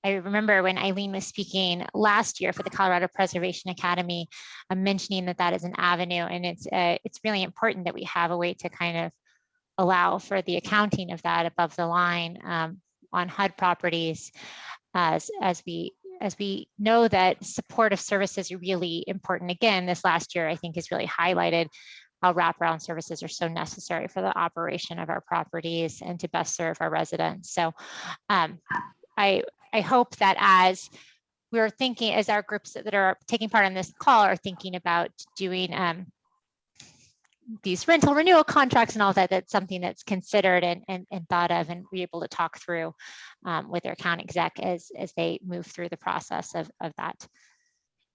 I remember when Eileen was speaking last year for the Colorado Preservation Academy, mentioning that that is an avenue, and it's really important that we have a way to kind of allow for the accounting of that above the line on HUD properties, as we know that supportive services are really important. Again, this last year, I think, has really highlighted how wraparound services are so necessary for the operation of our properties and to best serve our residents. So I hope that as we're thinking, as our groups that are taking part in this call are thinking about doing these rental renewal contracts and all that, that's something that's considered and thought of and be able to talk through with their account exec as they move through the process of that.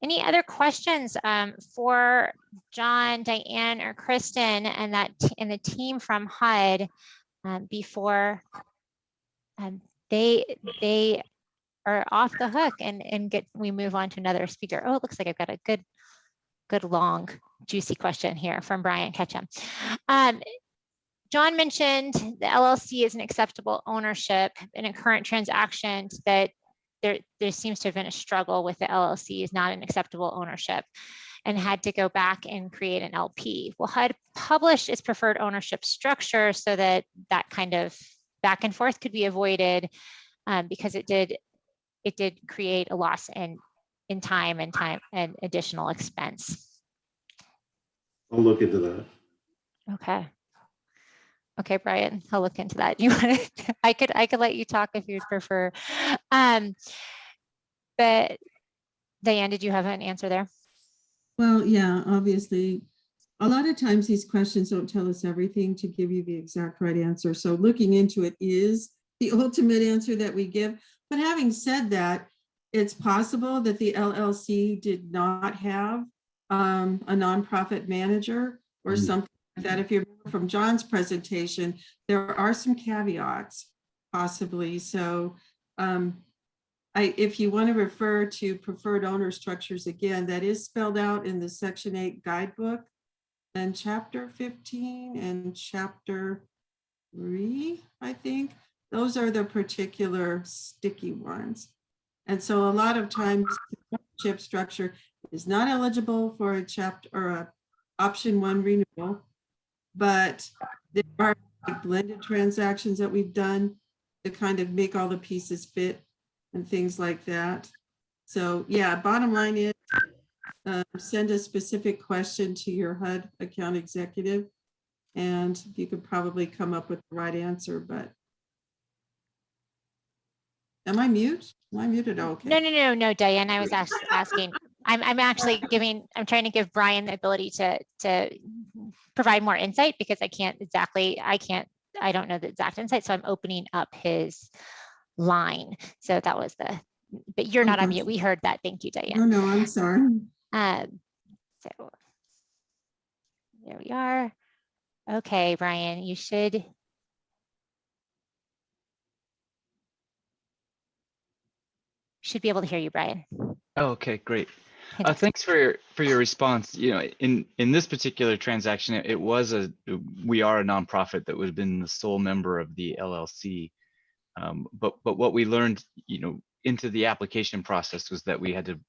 Any other questions for John, Diane, or Kristen and the team from HUD before they are off the hook and we move on to another speaker? Oh, it looks like I've got a good long juicy question here from Brian Ketchum. John mentioned the LLC is an acceptable ownership in a current transaction, that there seems to have been a struggle with the LLC is not an acceptable ownership and had to go back and create an LP. Well, HUD published its preferred ownership structure so that that kind of back and forth could be avoided because it did create a loss in time and additional expense. I'll look into that. Okay, Brian, I'll look into that. You want to, I could let you talk if you'd prefer. But Diane, did you have an answer there? Well, yeah, obviously, a lot of times these questions don't tell us everything to give you the exact right answer. So looking into it is the ultimate answer that we give. But having said that, it's possible that the LLC did not have a nonprofit manager or something like that. If you remember from John's presentation, there are some caveats possibly. So if you want to refer to preferred owner structures again, that is spelled out in the Section 8 Guidebook and Chapter 15 and Chapter 3, I think. Those are the particular sticky ones. And so a lot of times the ownership structure is not eligible for a chapter or a option 1 renewal, but there are blended transactions that we've done to kind of make all the pieces fit and things like that. So yeah, bottom line is send a specific question to your HUD account executive and you could probably come up with the right answer, but am I mute? Am I muted? Oh, okay. No, Diane, I was asking. I'm actually I'm trying to give Brian the ability to provide more insight because I don't know the exact insight. So I'm opening up his line. So that was but you're not on mute. We heard that. Thank you, Diane. No, I'm sorry. So there we are. Okay, Brian, you should. Should be able to hear you, Brian. Oh, okay, great. Thanks for your response. You know, in this particular transaction, we are a nonprofit that would have been the sole member of the LLC. But what we learned, you know, into the application process was that we had to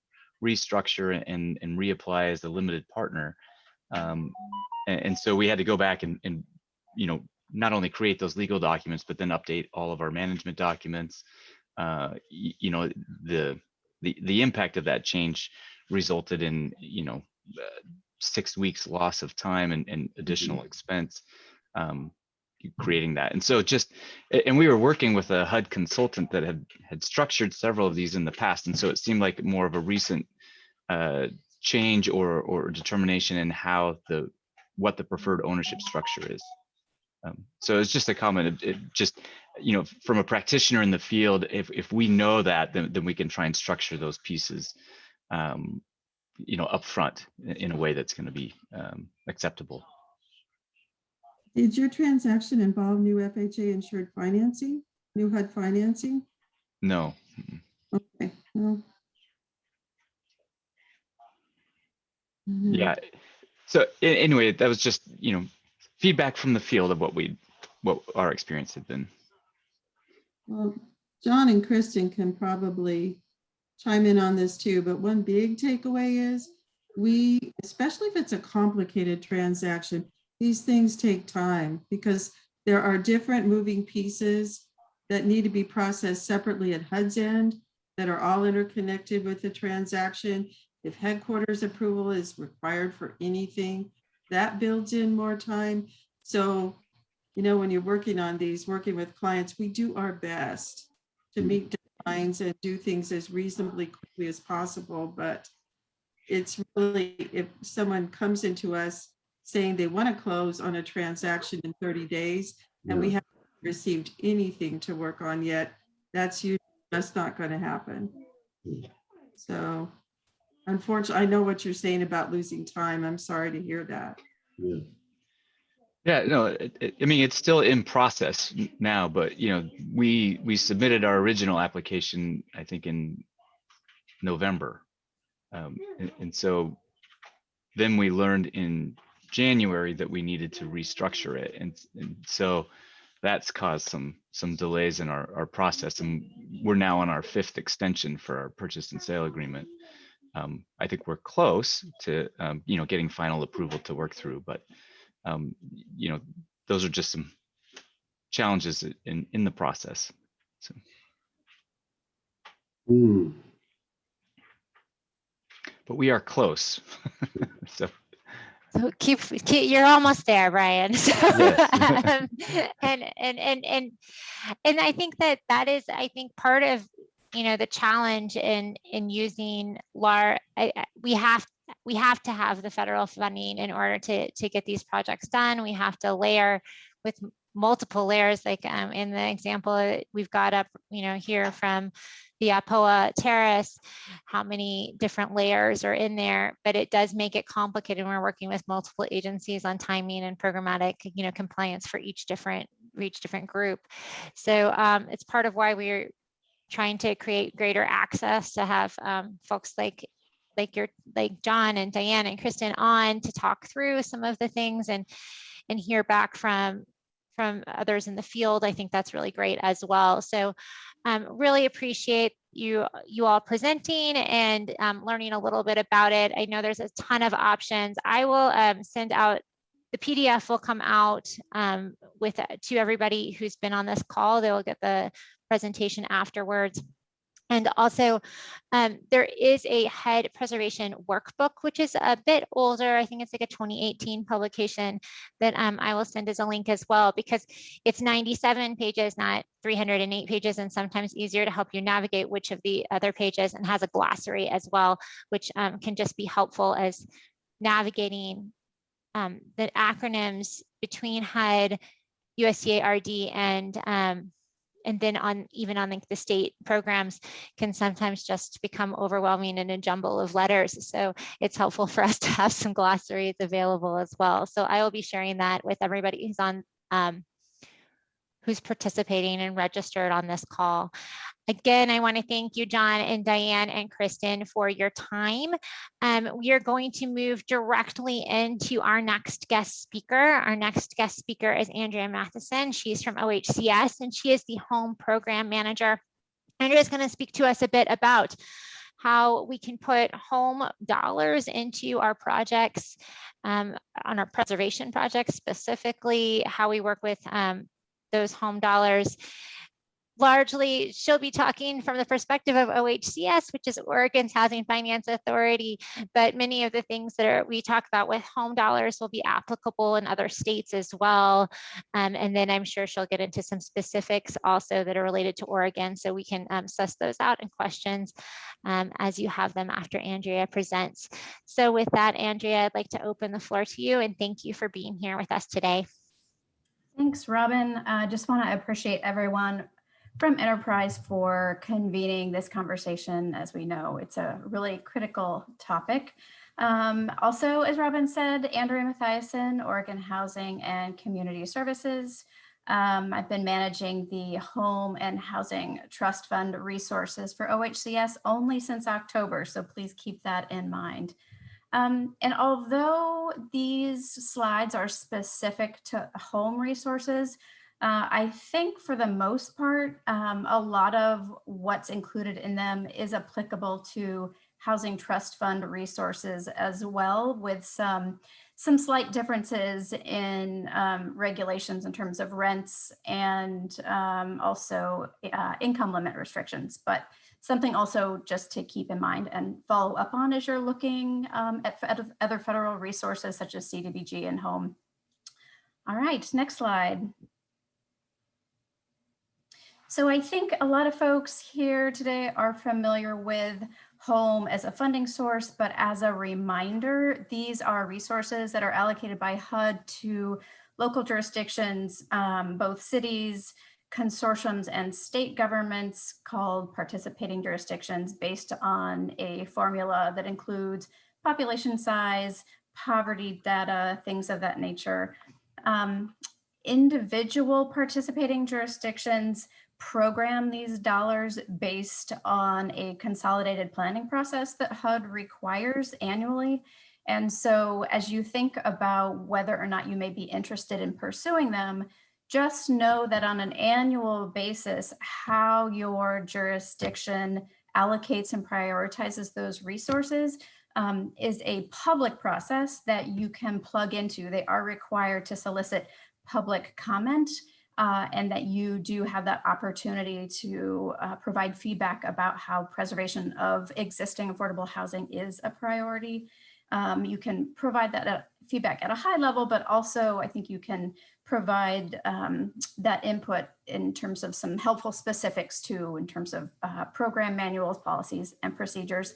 restructure and reapply as a limited partner. And so we had to go back and you know, not only create those legal documents, but then update all of our management documents. You know, the impact of that change resulted in, you know, 6 weeks loss of time and additional expense creating that. And so and we were working with a HUD consultant that had structured several of these in the past. And so it seemed like more of a recent change or determination in how what the preferred ownership structure is. So it's just a comment. It just, you know, from a practitioner in the field, if we know that, then we can try and structure those pieces, you know, upfront in a way that's going to be acceptable. Did your transaction involve new FHA insured financing, new HUD financing? No. Okay. Well, yeah. So anyway, that was just, you know, feedback from the field of what our experience had been. Well, John and Kristen can probably chime in on this too, but one big takeaway is especially if it's a complicated transaction, these things take time because there are different moving pieces that need to be processed separately at HUD's end that are all interconnected with the transaction. If headquarters approval is required for anything, that builds in more time. So, you know, when you're working on these, working with clients, we do our best to meet deadlines and do things as reasonably quickly as possible. But it's really, if someone comes into us saying they want to close on a transaction in 30 days and we haven't received anything to work on yet, that's not going to happen. So unfortunately, I know what you're saying about losing time. I'm sorry to hear that. Yeah, no, I mean, it's still in process now, but, you know, we submitted our original application, I think in November. And so then we learned in January that we needed to restructure it. And so that's caused some delays in our process. And we're now on our 5th extension for our purchase and sale agreement. I think we're close to, you know, getting final approval to work through, but you know, those are just some challenges in the process. So. But we are close. So keep you're almost there, Brian. So, yes. And I think that is, I think, part of, you know, the challenge in using LAR. We have to have the federal funding in order to get these projects done. We have to layer with multiple layers, like in the example we've got up, you know, here from the Apoa Terrace, how many different layers are in there, but it does make it complicated when we're working with multiple agencies on timing and programmatic, you know, compliance for each different group. So it's part of why we're trying to create greater access to have folks like John and Diane and Kristen on to talk through some of the things and hear back from others in the field. I think that's really great as well. So really appreciate you all presenting and learning a little bit about it. I know there's a ton of options. I will send out the PDF will come out to everybody who's been on this call. They will get the presentation afterwards. And also, there is a HUD preservation workbook, which is a bit older. I think it's like a 2018 publication that I will send as a link as well, because it's 97 pages, not 308 pages, and sometimes easier to help you navigate which of the other pages, and has a glossary as well, which can just be helpful as navigating the acronyms between HUD, USDA-RD, and then even on the state programs can sometimes just become overwhelming in a jumble of letters. So it's helpful for us to have some glossaries available as well. So I will be sharing that with everybody who's on, who's participating and registered on this call. Again, I want to thank you, John and Diane and Kristen, for your time. We are going to move directly into our next guest speaker. Our next guest speaker is Andrea Matheson. She's from OHCS, and she is the Home Program Manager. Andrea is going to speak to us a bit about how we can put home dollars into our projects, on our preservation projects specifically, how we work with those home dollars. Largely, she'll be talking from the perspective of OHCS, which is Oregon's Housing Finance Authority, but many of the things that we talk about with home dollars will be applicable in other states as well. And then I'm sure she'll get into some specifics also that are related to Oregon, so we can suss those out in questions as you have them after Andrea presents. So with that, Andrea, I'd like to open the floor to you, and thank you for being here with us today. Thanks, Robin. I just want to appreciate everyone from Enterprise for convening this conversation. As we know, it's a really critical topic. Also, as Robin said, Andrea Matheson, Oregon Housing and Community Services. I've been managing the Home and Housing Trust Fund resources for OHCS only since October, so please keep that in mind. And although these slides are specific to home resources, I think for the most part, a lot of what's included in them is applicable to Housing Trust Fund resources as well, with some slight differences in regulations in terms of rents and also income limit restrictions. But something also just to keep in mind and follow up on as you're looking at other federal resources such as CDBG and home. All right, next slide. So I think a lot of folks here today are familiar with home as a funding source, but as a reminder, these are resources that are allocated by HUD to local jurisdictions, both cities, consortiums, and state governments, called participating jurisdictions, based on a formula that includes population size, poverty data, things of that nature. Individual participating jurisdictions program these dollars based on a consolidated planning process that HUD requires annually. And so as you think about whether or not you may be interested in pursuing them, just know that on an annual basis, how your jurisdiction allocates and prioritizes those resources is a public process that you can plug into. They are required to solicit public comment, and that you do have that opportunity to provide feedback about how preservation of existing affordable housing is a priority. You can provide that feedback at a high level, but also I think you can provide that input in terms of some helpful specifics too, in terms of program manuals, policies, and procedures.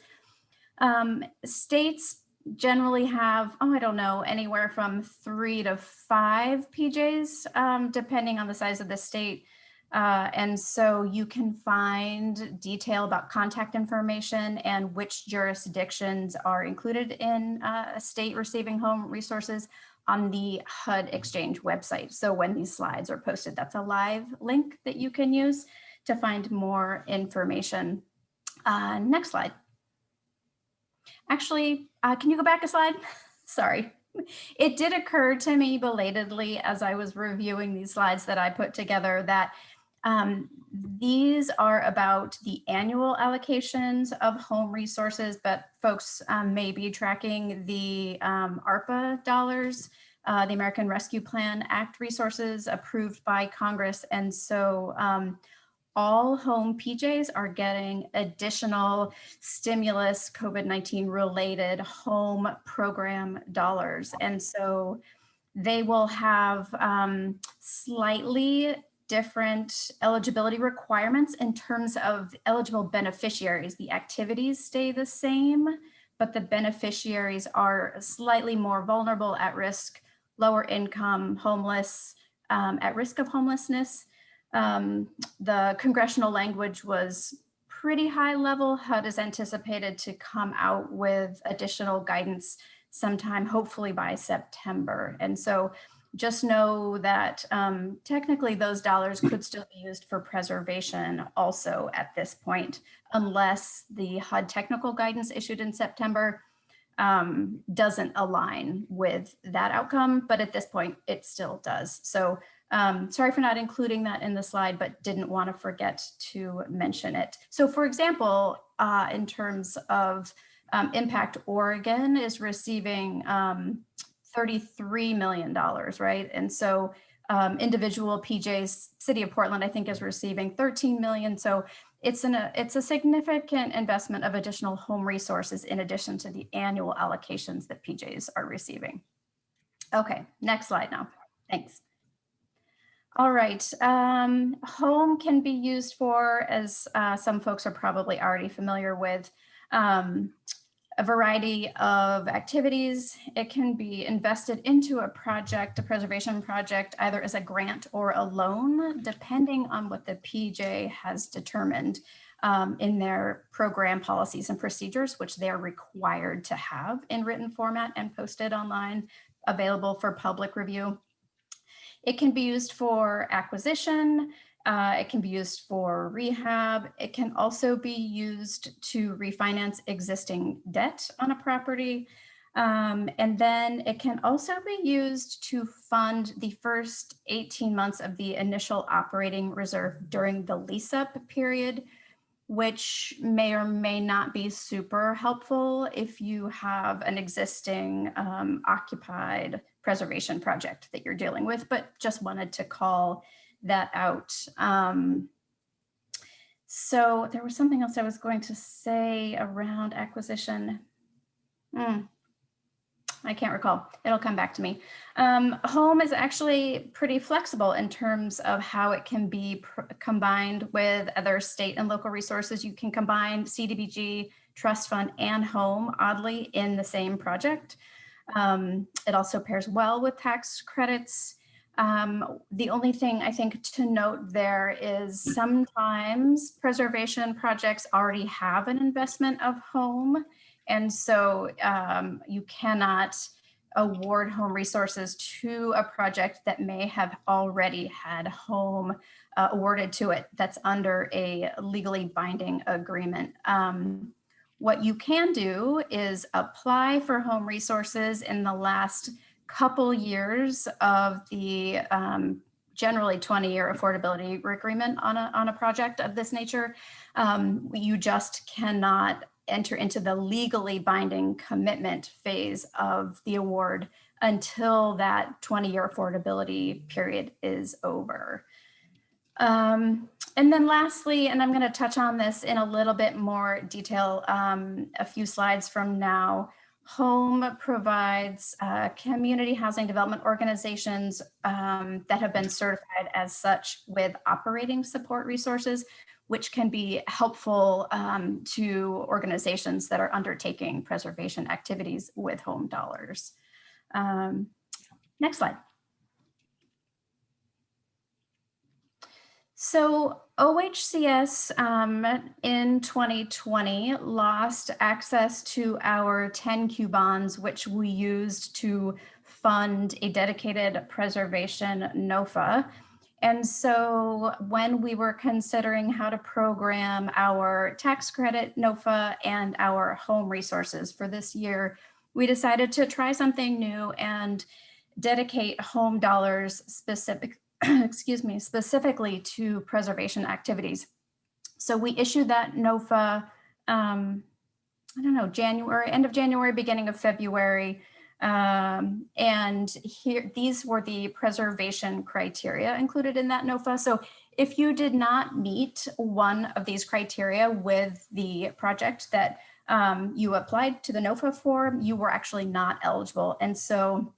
States generally have, I don't know, anywhere from 3 to 5 PJs, depending on the size of the state. And so you can find detail about contact information and which jurisdictions are included in a state receiving home resources on the HUD Exchange website. So when these slides are posted, that's a live link that you can use to find more information. Next slide. Actually, can you go back a slide? Sorry. It did occur to me belatedly as I was reviewing these slides that I put together that these are about the annual allocations of home resources, but folks may be tracking the ARPA dollars, the American Rescue Plan Act resources approved by Congress. And so all home PJs are getting additional stimulus COVID-19 related home program dollars. And so they will have slightly different eligibility requirements in terms of eligible beneficiaries. The activities stay the same, but the beneficiaries are slightly more vulnerable, at risk, lower income, homeless, at risk of homelessness. The congressional language was pretty high level. HUD is anticipated to come out with additional guidance sometime, hopefully by September. And so just know that technically those dollars could still be used for preservation also at this point, unless the HUD technical guidance issued in September doesn't align with that outcome, but at this point it still does. So sorry for not including that in the slide, but didn't want to forget to mention it. So for example, in terms of impact, Oregon is receiving $33 million, right? And so individual PJs, City of Portland, I think is receiving 13 million. So it's a significant investment of additional home resources in addition to the annual allocations that PJs are receiving. Okay, next slide now. Thanks. All right, home can be used for, as some folks are probably already familiar with, a variety of activities. It can be invested into a project, a preservation project, either as a grant or a loan, depending on what the PJ has determined in their program policies and procedures, which they are required to have in written format and posted online, available for public review. It can be used for acquisition. It can be used for rehab. It can also be used to refinance existing debt on a property. And then it can also be used to fund the first 18 months of the initial operating reserve during the lease-up period, which may or may not be super helpful if you have an existing occupied preservation project that you're dealing with, but just wanted to call that out. So there was something else I was going to say around acquisition. I can't recall. It'll come back to me. Home is actually pretty flexible in terms of how it can be combined with other state and local resources. You can combine CDBG, trust fund, and home, oddly, in the same project. It also pairs well with tax credits. The only thing I think to note there is sometimes preservation projects already have an investment of home. And so you cannot award home resources to a project that may have already had home awarded to it that's under a legally binding agreement. What you can do is apply for home resources in the last couple years of the generally 20-year affordability agreement on a project of this nature. You just cannot enter into the legally binding commitment phase of the award until that 20-year affordability period is over. And then lastly, and I'm going to touch on this in a little bit more detail a few slides from now, home provides community housing development organizations that have been certified as such with operating support resources, which can be helpful to organizations that are undertaking preservation activities with home dollars. Next slide. So OHCS in 2020 lost access to our 10Q bonds, which we used to fund a dedicated preservation NOFA. And so when we were considering how to program our tax credit NOFA and our home resources for this year, we decided to try something new and dedicate home dollars specifically to preservation activities. So we issued that NOFA, I don't know, end of January, beginning of February. And here, these were the preservation criteria included in that NOFA. So if you did not meet one of these criteria with the project that you applied to the NOFA for, you were actually not eligible. And so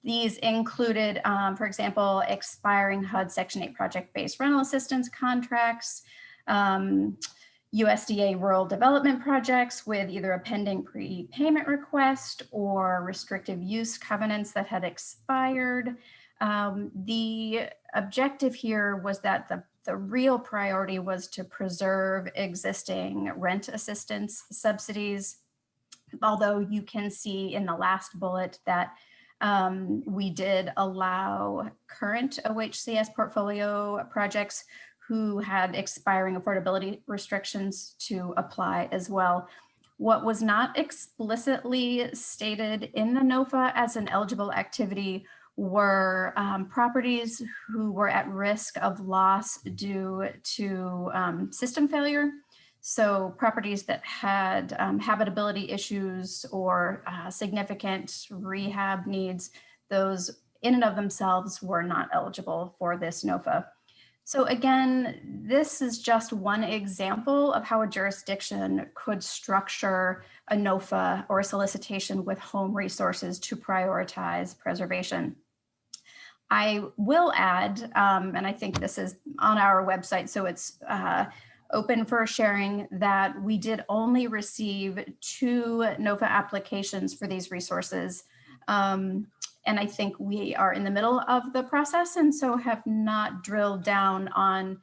these included, for example, expiring HUD Section 8 project-based rental assistance contracts, USDA rural development projects with either a pending prepayment request or restrictive use covenants that had expired. The objective here was that the real priority was to preserve existing rent assistance subsidies, although you can see in the last bullet that we did allow current OHCS portfolio projects who had expiring affordability restrictions to apply as well. What was not explicitly stated in the NOFA as an eligible activity were properties who were at risk of loss due to system failure. So properties that had habitability issues or significant rehab needs, those in and of themselves were not eligible for this NOFA. So again, this is just one example of how a jurisdiction could structure a NOFA or a solicitation with home resources to prioritize preservation. I will add, and I think this is on our website, so it's open for sharing, that we did only receive 2 NOFA applications for these resources. And I think we are in the middle of the process and so have not drilled down on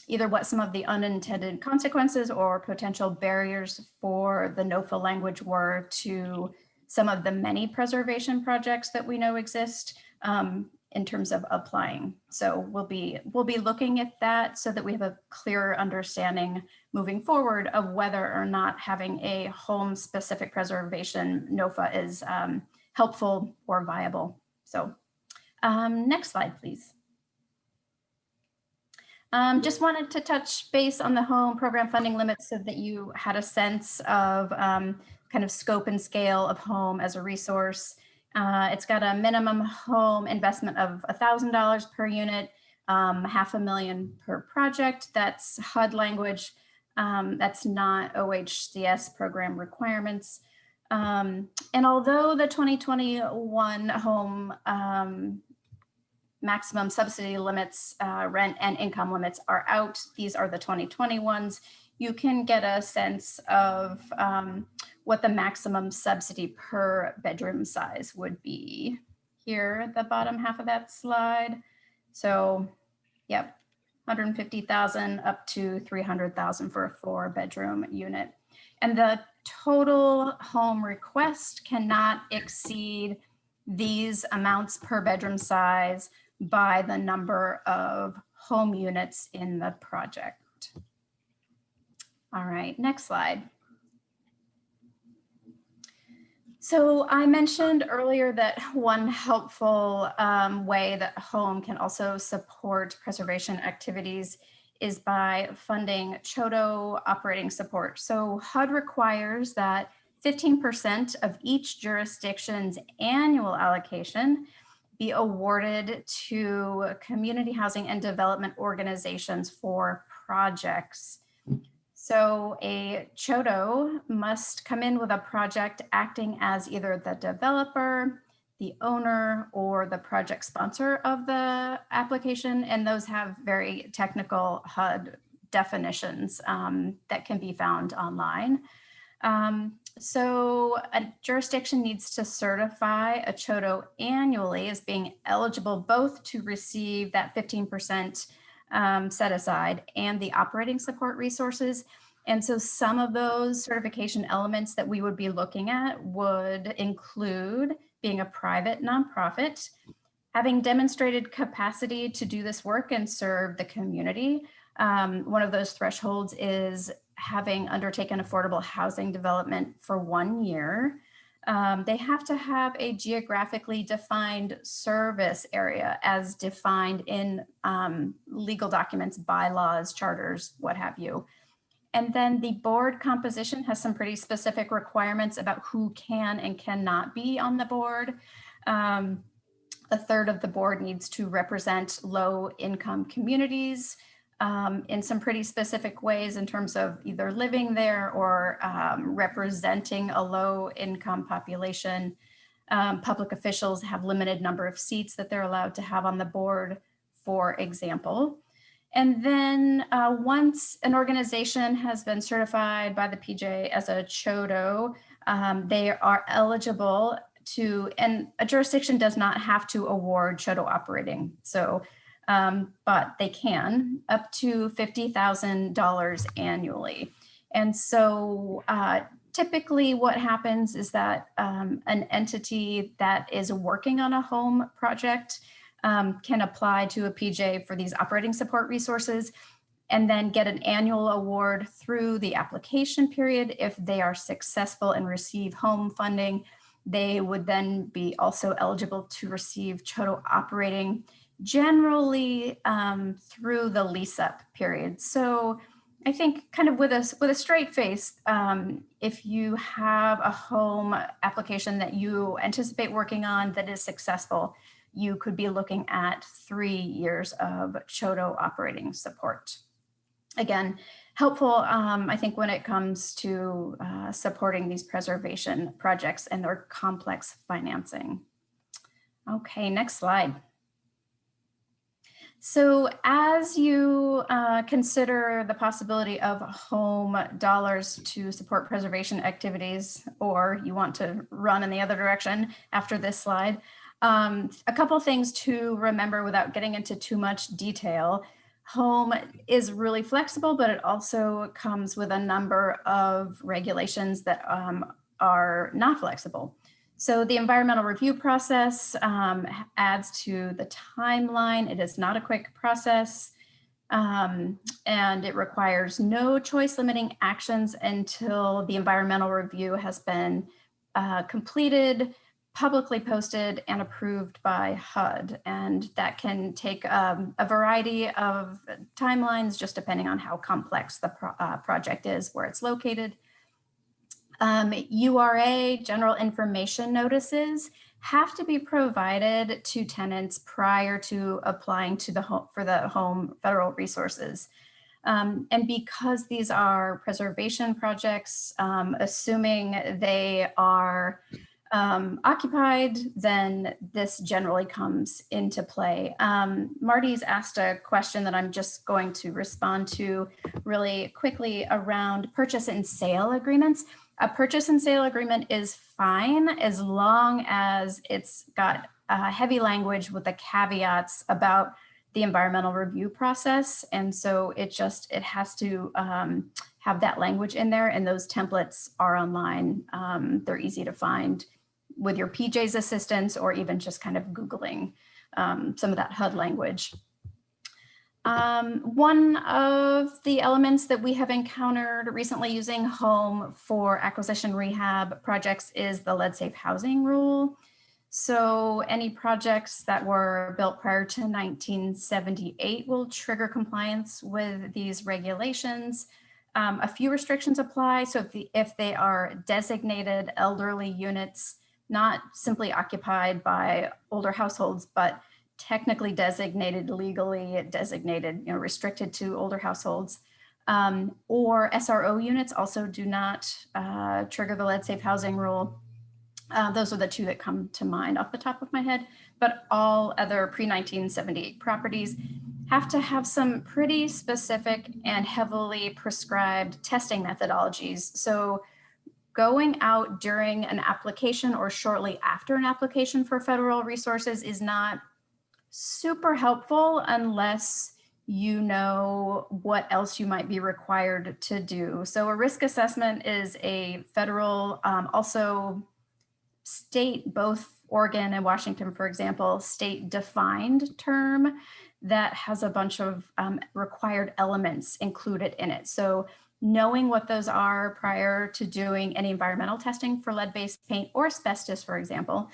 either what some of the unintended consequences or potential barriers for the NOFA language were to some of the many preservation projects that we know exist in terms of applying. So we'll be looking at that so that we have a clearer understanding moving forward of whether or not having a home specific preservation NOFA is helpful or viable. So next slide, please. Just wanted to touch base on the home program funding limits so that you had a sense of kind of scope and scale of home as a resource. It's got a minimum home investment of $1,000 per unit, $500,000 per project. That's HUD language. That's not OHCS program requirements. And although the 2021 home maximum subsidy limits, rent and income limits are out, these are the 2020 ones, you can get a sense of what the maximum subsidy per bedroom size would be here at the bottom half of that slide. So, yep, 150,000 up to 300,000 for a 4-bedroom unit. And the total home request cannot exceed these amounts per bedroom size by the number of home units in the project. All right, next slide. So I mentioned earlier that one helpful way that home can also support preservation activities is by funding CHOTO operating support. So HUD requires that 15% of each jurisdiction's annual allocation be awarded to community housing and development organizations for projects. So a CHOTO must come in with a project acting as either the developer, the owner, or the project sponsor of the application. And those have very technical HUD definitions that can be found online. So a jurisdiction needs to certify a CHOTO annually as being eligible both to receive that 15% set aside and the operating support resources. And so some of those certification elements that we would be looking at would include being a private nonprofit, Having demonstrated capacity to do this work and serve the community, one of those thresholds is having undertaken affordable housing development for 1 year. They have to have a geographically defined service area as defined in legal documents, bylaws, charters, what have you. And then the board composition has some pretty specific requirements about who can and cannot be on the board. A third of the board needs to represent low-income communities in some pretty specific ways in terms of either living there or representing a low-income population. Public officials have limited number of seats that they're allowed to have on the board, for example. And then once an organization has been certified by the PJ as a CHODO, they are eligible to, and a jurisdiction does not have to award CHODO operating. So, but they can up to $50,000 annually. And so typically what happens is that an entity that is working on a home project can apply to a PJ for these operating support resources and then get an annual award through the application period. If they are successful and receive home funding, they would then be also eligible to receive CHODO operating, generally through the lease up period. So I think kind of with a straight face, if you have a home application that you anticipate working on that is successful, you could be looking at 3 years of CHODO operating support. Again, helpful, I think, when it comes to supporting these preservation projects and their complex financing. Okay, next slide. So as you consider the possibility of home dollars to support preservation activities, or you want to run in the other direction after this slide, a couple things to remember without getting into too much detail. Home is really flexible, but it also comes with a number of regulations that are not flexible. So the environmental review process adds to the timeline. It is not a quick process, and it requires no choice limiting actions until the environmental review has been completed, publicly posted, and approved by HUD. And that can take a variety of timelines, just depending on how complex the project is, where it's located. URA, general information notices, have to be provided to tenants prior to applying to the home for the home federal resources. And because these are preservation projects, assuming they are occupied, then this generally comes into play. Marty's asked a question that I'm just going to respond to really quickly around purchase and sale agreements. A purchase and sale agreement is fine as long as it's got heavy language with the caveats about the environmental review process. And so it has to have that language in there, and those templates are online. They're easy to find with your PJ's assistance, or even just kind of Googling some of that HUD language. One of the elements that we have encountered recently using home for acquisition rehab projects is the lead safe housing rule. So any projects that were built prior to 1978 will trigger compliance with these regulations. A few restrictions apply. So if they are designated elderly units, not simply occupied by older households, but technically designated, legally designated, restricted to older households, or SRO units also do not trigger the lead safe housing rule. Those are the two that come to mind off the top of my head, but all other pre-1978 properties have to have some pretty specific and heavily prescribed testing methodologies. So going out during an application or shortly after an application for federal resources is not super helpful unless you know what else you might be required to do. So a risk assessment is a federal, also state, both Oregon and Washington, for example, state defined term that has a bunch of required elements included in it. So knowing what those are prior to doing any environmental testing for lead-based paint or asbestos, for example,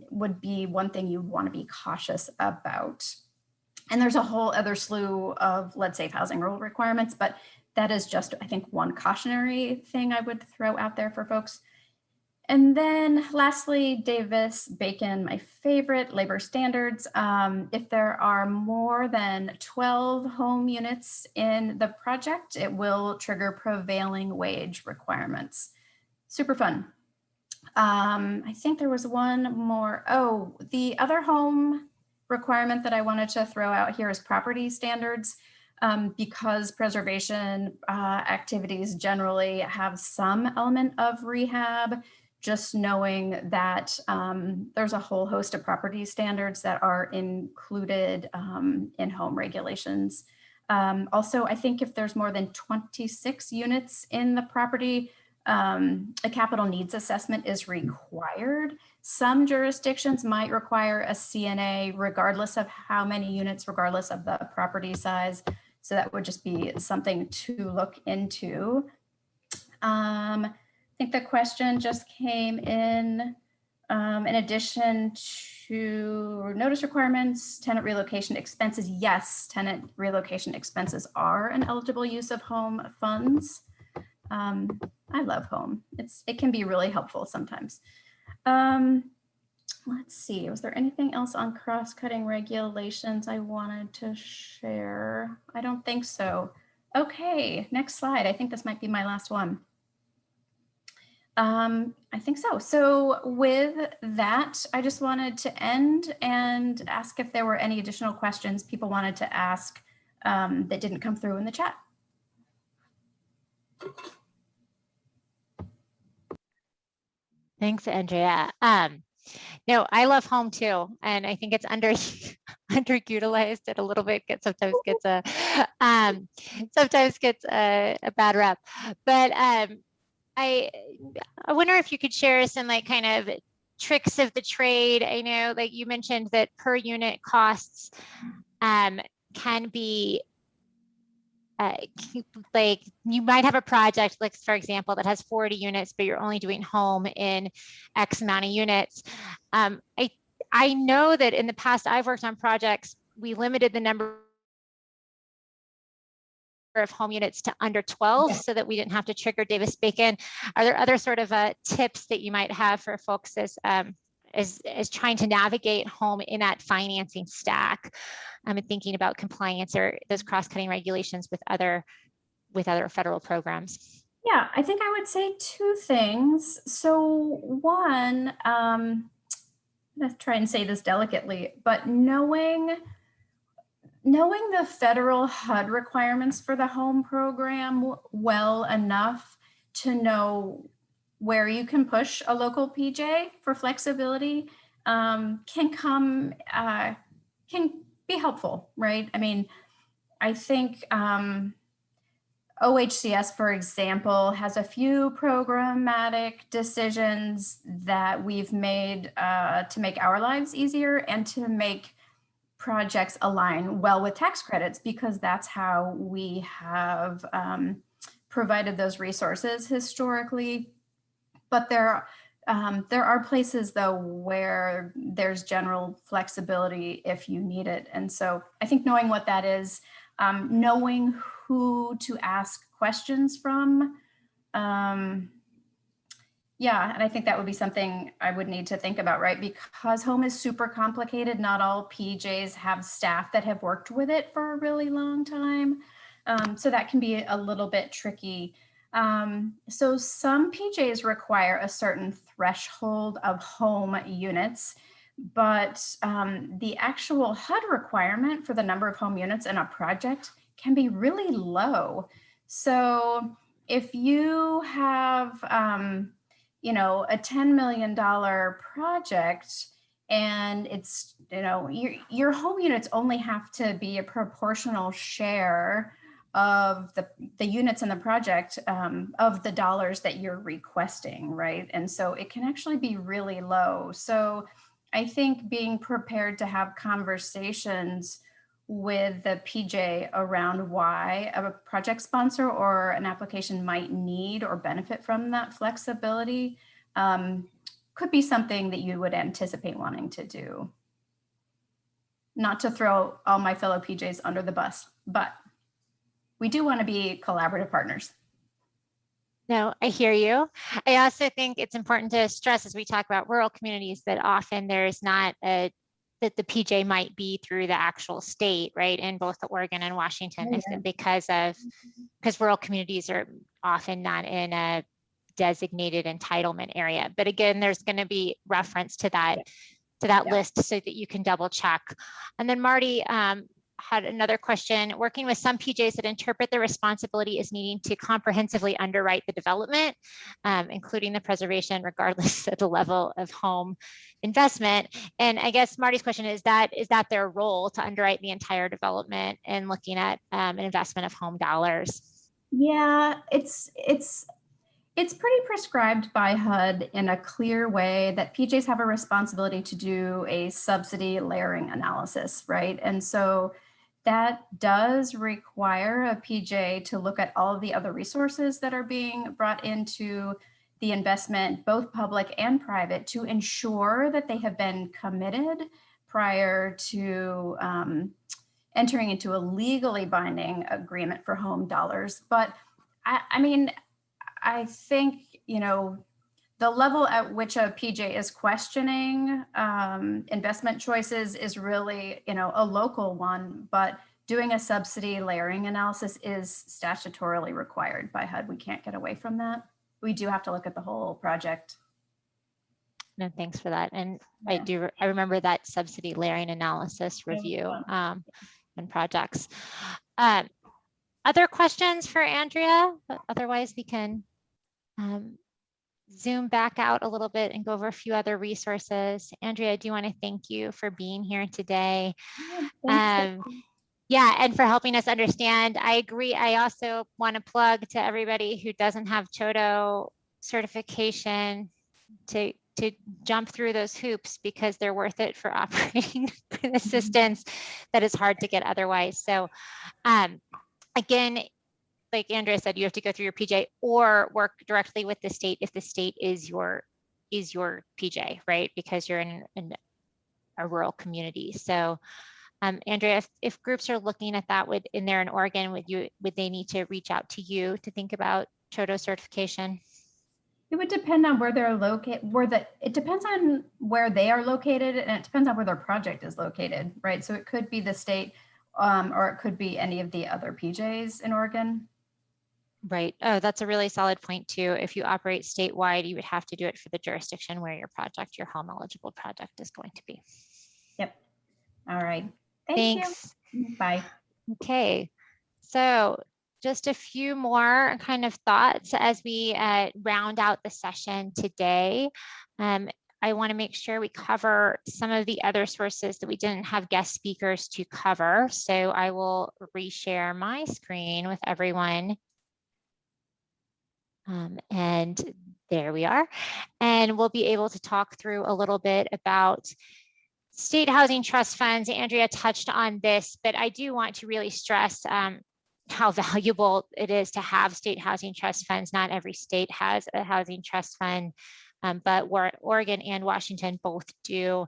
would be one thing you want to be cautious about. And there's a whole other slew of lead safe housing rule requirements, but that is just, I think, one cautionary thing I would throw out there for folks. And then lastly, Davis-Bacon, my favorite, labor standards. If there are more than 12 home units in the project, it will trigger prevailing wage requirements. Super fun. I think there was one more. Oh, the other home requirement that I wanted to throw out here is property standards. Because preservation activities generally have some element of rehab, just knowing that there's a whole host of property standards that are included in home regulations. Also, I think if there's more than 26 units in the property, a capital needs assessment is required. Some jurisdictions might require a CNA regardless of how many units, regardless of the property size. So that would just be something to look into. I think the question just came in addition to notice requirements, tenant relocation expenses. Yes, tenant relocation expenses are an eligible use of home funds. I love home. It can be really helpful sometimes. Let's see, was there anything else on cross-cutting regulations I wanted to share? I don't think so. Okay, next slide. I think this might be my last one. I think so. So with that, I just wanted to end and ask if there were any additional questions people wanted to ask that didn't come through in the chat. Thanks, Andrea. No, I love home too, and I think it's underutilized. It a little bit sometimes gets a bad rep. But I wonder if you could share some kind of tricks of the trade. I know you mentioned that per unit costs can be you might have a project, for example, that has 40 units, but you're only doing home in X amount of units. I know that in the past I've worked on projects, we limited the number of home units to under 12 so that we didn't have to trigger Davis-Bacon. Are there other sort of tips that you might have for folks as trying to navigate home in that financing stack? I'm thinking about compliance or those cross-cutting regulations with other federal programs. Yeah, I think I would say two things. So one, I'm gonna try and say this delicately, but knowing the federal HUD requirements for the home program well enough to know where you can push a local PJ for flexibility can be helpful, right? I mean, I think OHCS, for example, has a few programmatic decisions that we've made to make our lives easier and to make projects align well with tax credits, because that's how we have provided those resources historically. But there are places though where there's general flexibility if you need it. And so I think knowing what that is, knowing who to ask questions from, yeah, and I think that would be something I would need to think about, right? Because home is super complicated. Not all PJs have staff that have worked with it for a really long time. So that can be a little bit tricky. So some PJs require a certain threshold of home units, but the actual HUD requirement for the number of home units in a project can be really low. So if you have, you know, a $10 million project and it's, you know, your home units only have to be a proportional share of the units in the project of the dollars that you're requesting, right? And so it can actually be really low. So I think being prepared to have conversations with the PJ around why a project sponsor or an application might need or benefit from that flexibility could be something that you would anticipate wanting to do. Not to throw all my fellow PJs under the bus, but we do want to be collaborative partners. No, I hear you. I also think it's important to stress as we talk about rural communities that often there's not that the PJ might be through the actual state, right? In both Oregon and Washington, Oh, yeah. because rural communities are often not in a designated entitlement area. But again, there's going to be reference to that list so that you can double check. And then Marty had another question. Working with some PJs that interpret their responsibility as needing to comprehensively underwrite the development, including the preservation, regardless of the level of home investment. And I guess Marty's question is that their role to underwrite the entire development and looking at an investment of home dollars? Yeah, it's pretty prescribed by HUD in a clear way that PJs have a responsibility to do a subsidy layering analysis, right? And so that does require a PJ to look at all of the other resources that are being brought into the investment, both public and private, to ensure that they have been committed prior to entering into a legally binding agreement for home dollars. But I mean, I think, you know, the level at which a PJ is questioning investment choices is really, you know, a local one, but doing a subsidy layering analysis is statutorily required by HUD. We can't get away from that. We do have to look at the whole project. No, thanks for that. And I remember that subsidy layering analysis review and projects. Other questions for Andrea? But otherwise we can zoom back out a little bit and go over a few other resources. Andrea, I do want to thank you for being here today. Yeah, and for helping us understand. I agree. I also want to plug to everybody who doesn't have CHODO certification to jump through those hoops, because they're worth it for operating assistance that is hard to get otherwise. So again, like Andrea said, you have to go through your PJ or work directly with the state if the state is your PJ, right? Because you're in a rural community. So Andrea, if groups are looking at that in Oregon, would they need to reach out to you to think about CHODO certification? It would depend on where they're located, it depends on where they are located, and it depends on where their project is located, right? So it could be the state or it could be any of the other PJs in Oregon. Right. Oh, that's a really solid point too. If you operate statewide, you would have to do it for the jurisdiction where your home eligible project is going to be. Yep. All right. Thanks. You. Bye. Okay. So just a few more kind of thoughts as we round out the session today. I want to make sure we cover some of the other sources that we didn't have guest speakers to cover. So I will reshare my screen with everyone. And there we are. And we'll be able to talk through a little bit about state housing trust funds. Andrea touched on this, but I do want to really stress how valuable it is to have state housing trust funds. Not every state has a housing trust fund, but Oregon and Washington both do.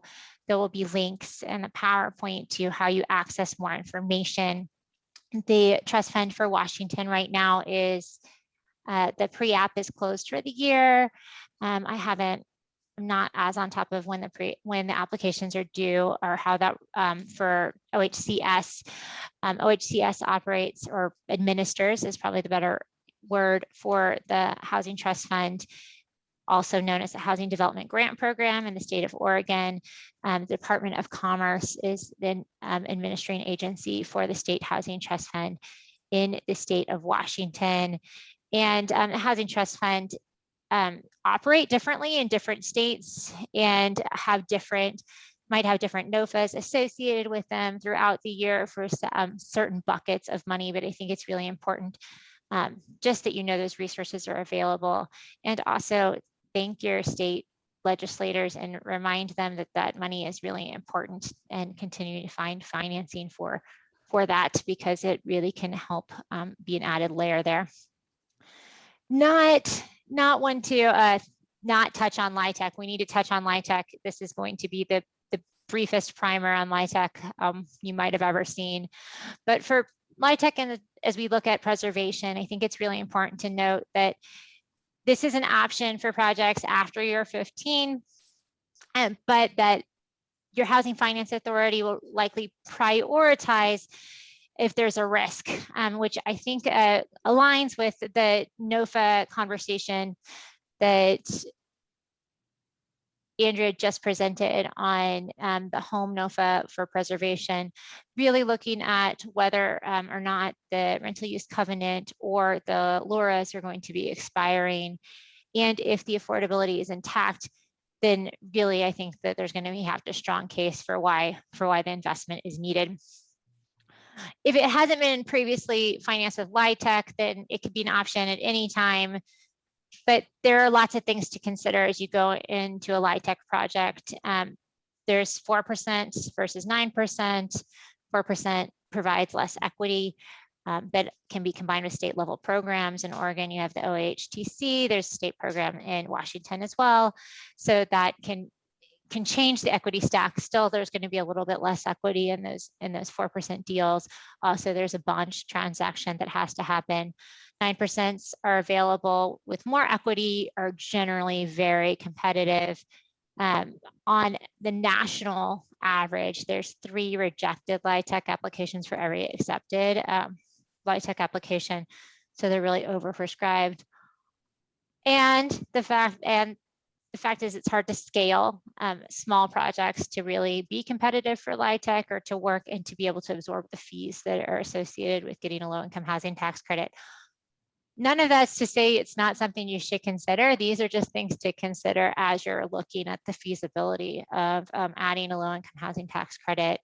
There will be links in the PowerPoint to how you access more information. The trust fund for Washington right now is the pre-app is closed for the year. I'm not as on top of when the applications are due or how that for OHCS. OHCS operates or administers is probably the better word for the Housing Trust Fund, also known as the Housing Development Grant Program in the state of Oregon. The Department of Commerce is the administering agency for the State Housing Trust Fund in the state of Washington. And the Housing Trust Fund operate differently in different states and have different might have different NOFAs associated with them throughout the year for certain buckets of money, but I think it's really important just that you know those resources are available, and also thank your state legislators and remind them that that money is really important, and continue to find financing for that, because it really can help be an added layer there. Not one to not touch on LIHTC. We need to touch on LIHTC. This is going to be the briefest primer on LIHTC you might have ever seen. But for LIHTC, and as we look at preservation, I think it's really important to note that this is an option for projects after year 15, but that your Housing Finance Authority will likely prioritize if there's a risk, which I think aligns with the NOFA conversation that Andrea just presented on the home NOFA for preservation, really looking at whether or not the rental use covenant or the LORAs are going to be expiring. And if the affordability is intact, then really I think that there's going to have a strong case for why the investment is needed. If it hasn't been previously financed with LIHTC, then it could be an option at any time. But there are lots of things to consider as you go into a LIHTC project. There's 4% versus 9%. 4% provides less equity that can be combined with state level programs. In Oregon, you have the OAHTC. There's a state program in Washington as well. So that can change the equity stack. Still, there's going to be a little bit less equity in those 4% deals. Also, there's a bond transaction that has to happen. 9% are available with more equity, are generally very competitive. On the national average, there's 3 rejected LIHTC applications for every accepted LIHTC application. So they're really overprescribed. And the fact is it's hard to scale small projects to really be competitive for LIHTC or to work and to be able to absorb the fees that are associated with getting a low-income housing tax credit. None of that's to say it's not something you should consider. These are just things to consider as you're looking at the feasibility of adding a low-income housing tax credit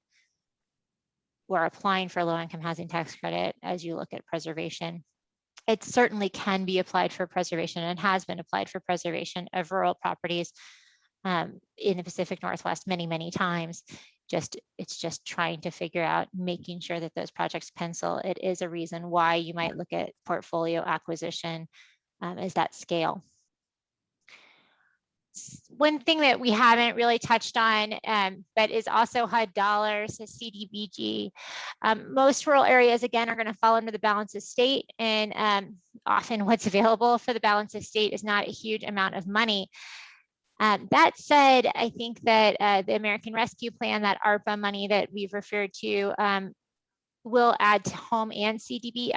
or applying for a low-income housing tax credit as you look at preservation. It certainly can be applied for preservation and has been applied for preservation of rural properties in the Pacific Northwest many, many times. It's just trying to figure out, making sure that those projects pencil. It is a reason why you might look at portfolio acquisition as that scale. One thing that we haven't really touched on, but is also HUD dollars, is CDBG. Most rural areas, again, are going to fall under the balance of state, and often what's available for the balance of state is not a huge amount of money. That said, I think that the American Rescue Plan, that ARPA money that we've referred to, will add to home and CDBG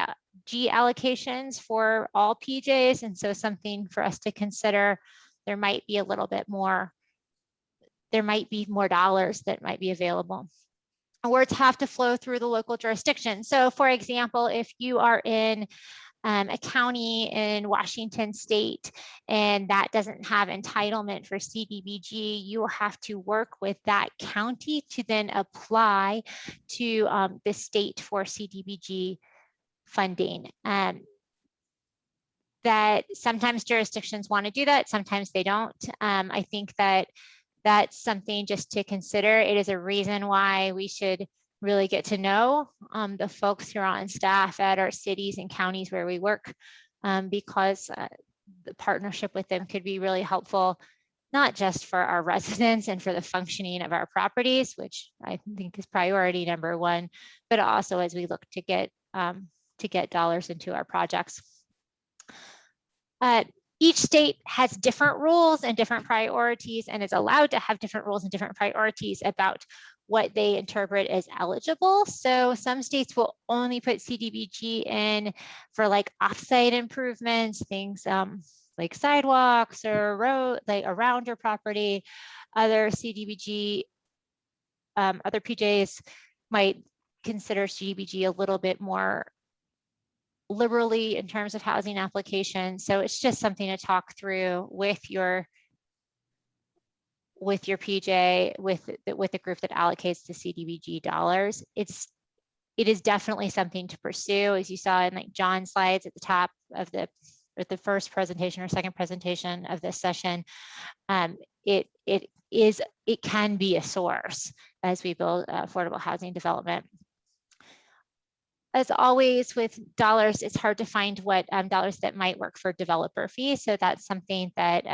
allocations for all PJs, and so something for us to consider. There might be a little bit more, there might be more dollars that might be available. Awards have to flow through the local jurisdiction. So for example, if you are in a county in Washington state and that doesn't have entitlement for CDBG, you will have to work with that county to then apply to the state for CDBG funding. That sometimes jurisdictions want to do that, sometimes they don't. I think that that's something just to consider. It is a reason why we should really get to know the folks who are on staff at our cities and counties where we work, because the partnership with them could be really helpful, not just for our residents and for the functioning of our properties, which I think is priority number 1, but also as we look to get dollars into our projects. Each state has different rules and different priorities, and is allowed to have different rules and different priorities about what they interpret as eligible. So some states will only put CDBG in for like offsite improvements, things like sidewalks or road, like around your property. Other CDBG, other PJs might consider CDBG a little bit more liberally in terms of housing applications. So it's just something to talk through with your with your PJ, with the group that allocates the CDBG dollars. It is definitely something to pursue, as you saw in like John's slides at the top of the first presentation or second presentation of this session. It can be a source as we build affordable housing development. As always with dollars, it's hard to find what dollars that might work for developer fees. So that's something that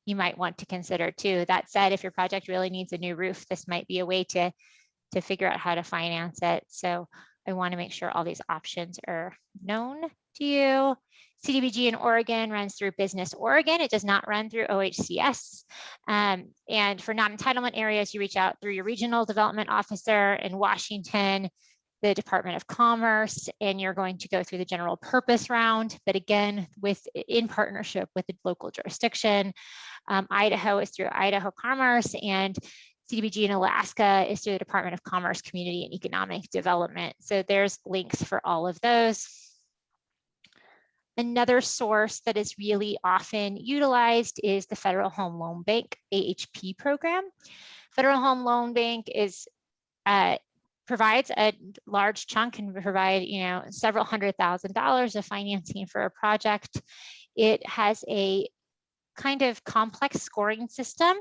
you might want to consider too. That said, if your project really needs a new roof, this might be a way to figure out how to finance it. So I want to make sure all these options are known to you. CDBG in Oregon runs through Business Oregon. It does not run through OHCS. And for non-entitlement areas, you reach out through your regional development officer in Washington, the Department of Commerce, and you're going to go through the general purpose round, but again, in partnership with the local jurisdiction. Idaho is through Idaho Commerce, and CDBG in Alaska is through the Department of Commerce, Community and Economic Development. So there's links for all of those. Another source that is really often utilized is the Federal Home Loan Bank AHP program. Federal Home Loan Bank provides a large chunk and provide several $100,000s of financing for a project. It has a kind of complex scoring system,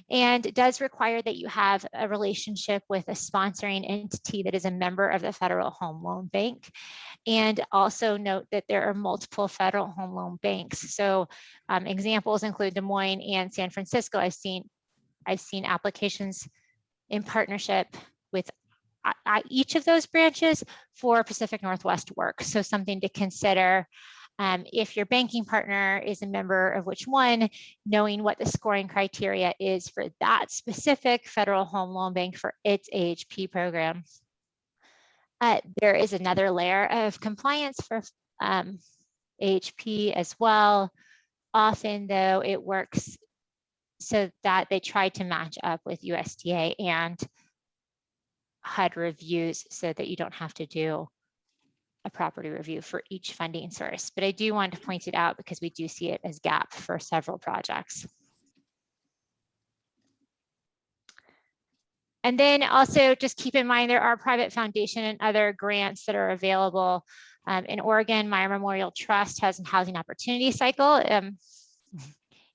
and it does require that you have a relationship with a sponsoring entity that is a member of the Federal Home Loan Bank. And also note that there are multiple Federal Home Loan Banks. So examples include Des Moines and San Francisco. I've seen applications in partnership with each of those branches for Pacific Northwest work. So something to consider. If your banking partner is a member of which one, knowing what the scoring criteria is for that specific Federal Home Loan Bank for its AHP program. There is another layer of compliance for AHP as well. Often though, it works so that they try to match up with USDA and HUD reviews so that you don't have to do a property review for each funding source. But I do want to point it out because we do see it as gap for several projects. And then also just keep in mind there are private foundation and other grants that are available. In Oregon, Meyer Memorial Trust has a housing opportunity cycle.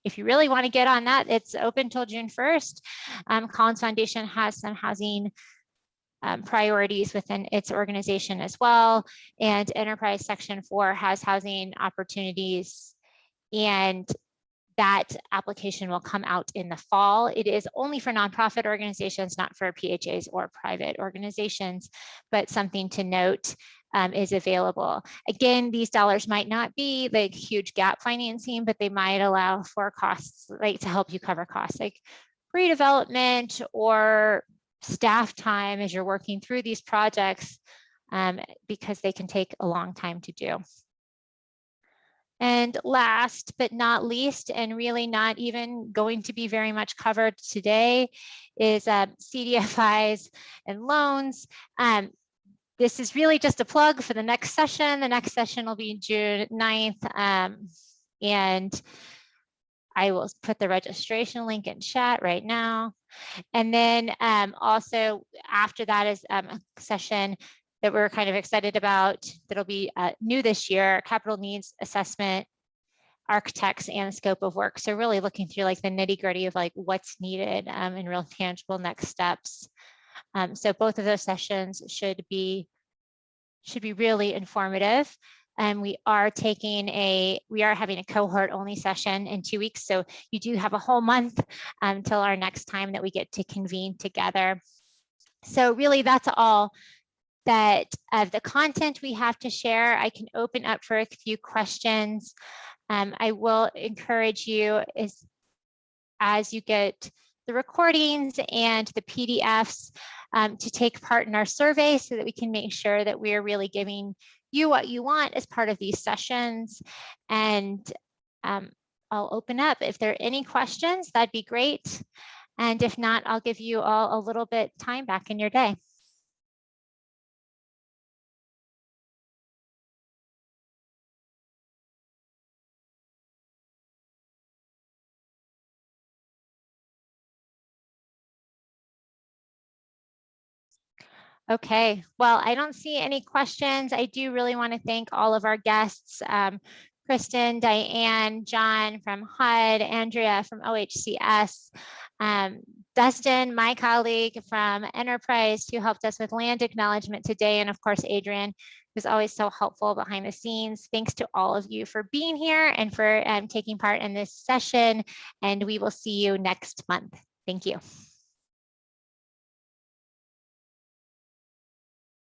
If you really want to get on that, it's open till June 1st. Collins Foundation has some housing priorities within its organization as well. And Enterprise Section 4 has housing opportunities, and that application will come out in the fall. It is only for nonprofit organizations, not for PHAs or private organizations, but something to note is available. Again, these dollars might not be like huge gap financing, but they might allow for costs, like to help you cover costs like redevelopment or staff time as you're working through these projects, because they can take a long time to do. And last but not least, and really not even going to be very much covered today, is CDFIs and loans. This is really just a plug for the next session. The next session will be June 9th. And I will put the registration link in chat right now. And then also after that is a session that we're kind of excited about that'll be new this year, capital needs assessment, architects, and the scope of work. So really looking through like the nitty gritty of like what's needed and real tangible next steps. So both of those sessions should be really informative. And we are having a cohort only session in 2 weeks. So you do have a whole month until our next time that we get to convene together. So really that's all that of the content we have to share. I can open up for a few questions. I will encourage you as you get the recordings and the PDFs to take part in our survey so that we can make sure that we are really giving you what you want as part of these sessions. And I'll open up. If there are any questions, that'd be great. And if not, I'll give you all a little bit time back in your day. Okay, well, I don't see any questions. I do really want to thank all of our guests, Kristen, Diane, John from HUD, Andrea from OHCS, Dustin, my colleague from Enterprise, who helped us with land acknowledgement today, and of course, Adrian, who's always so helpful behind the scenes. Thanks to all of you for being here and for taking part in this session, and we will see you next month. Thank you.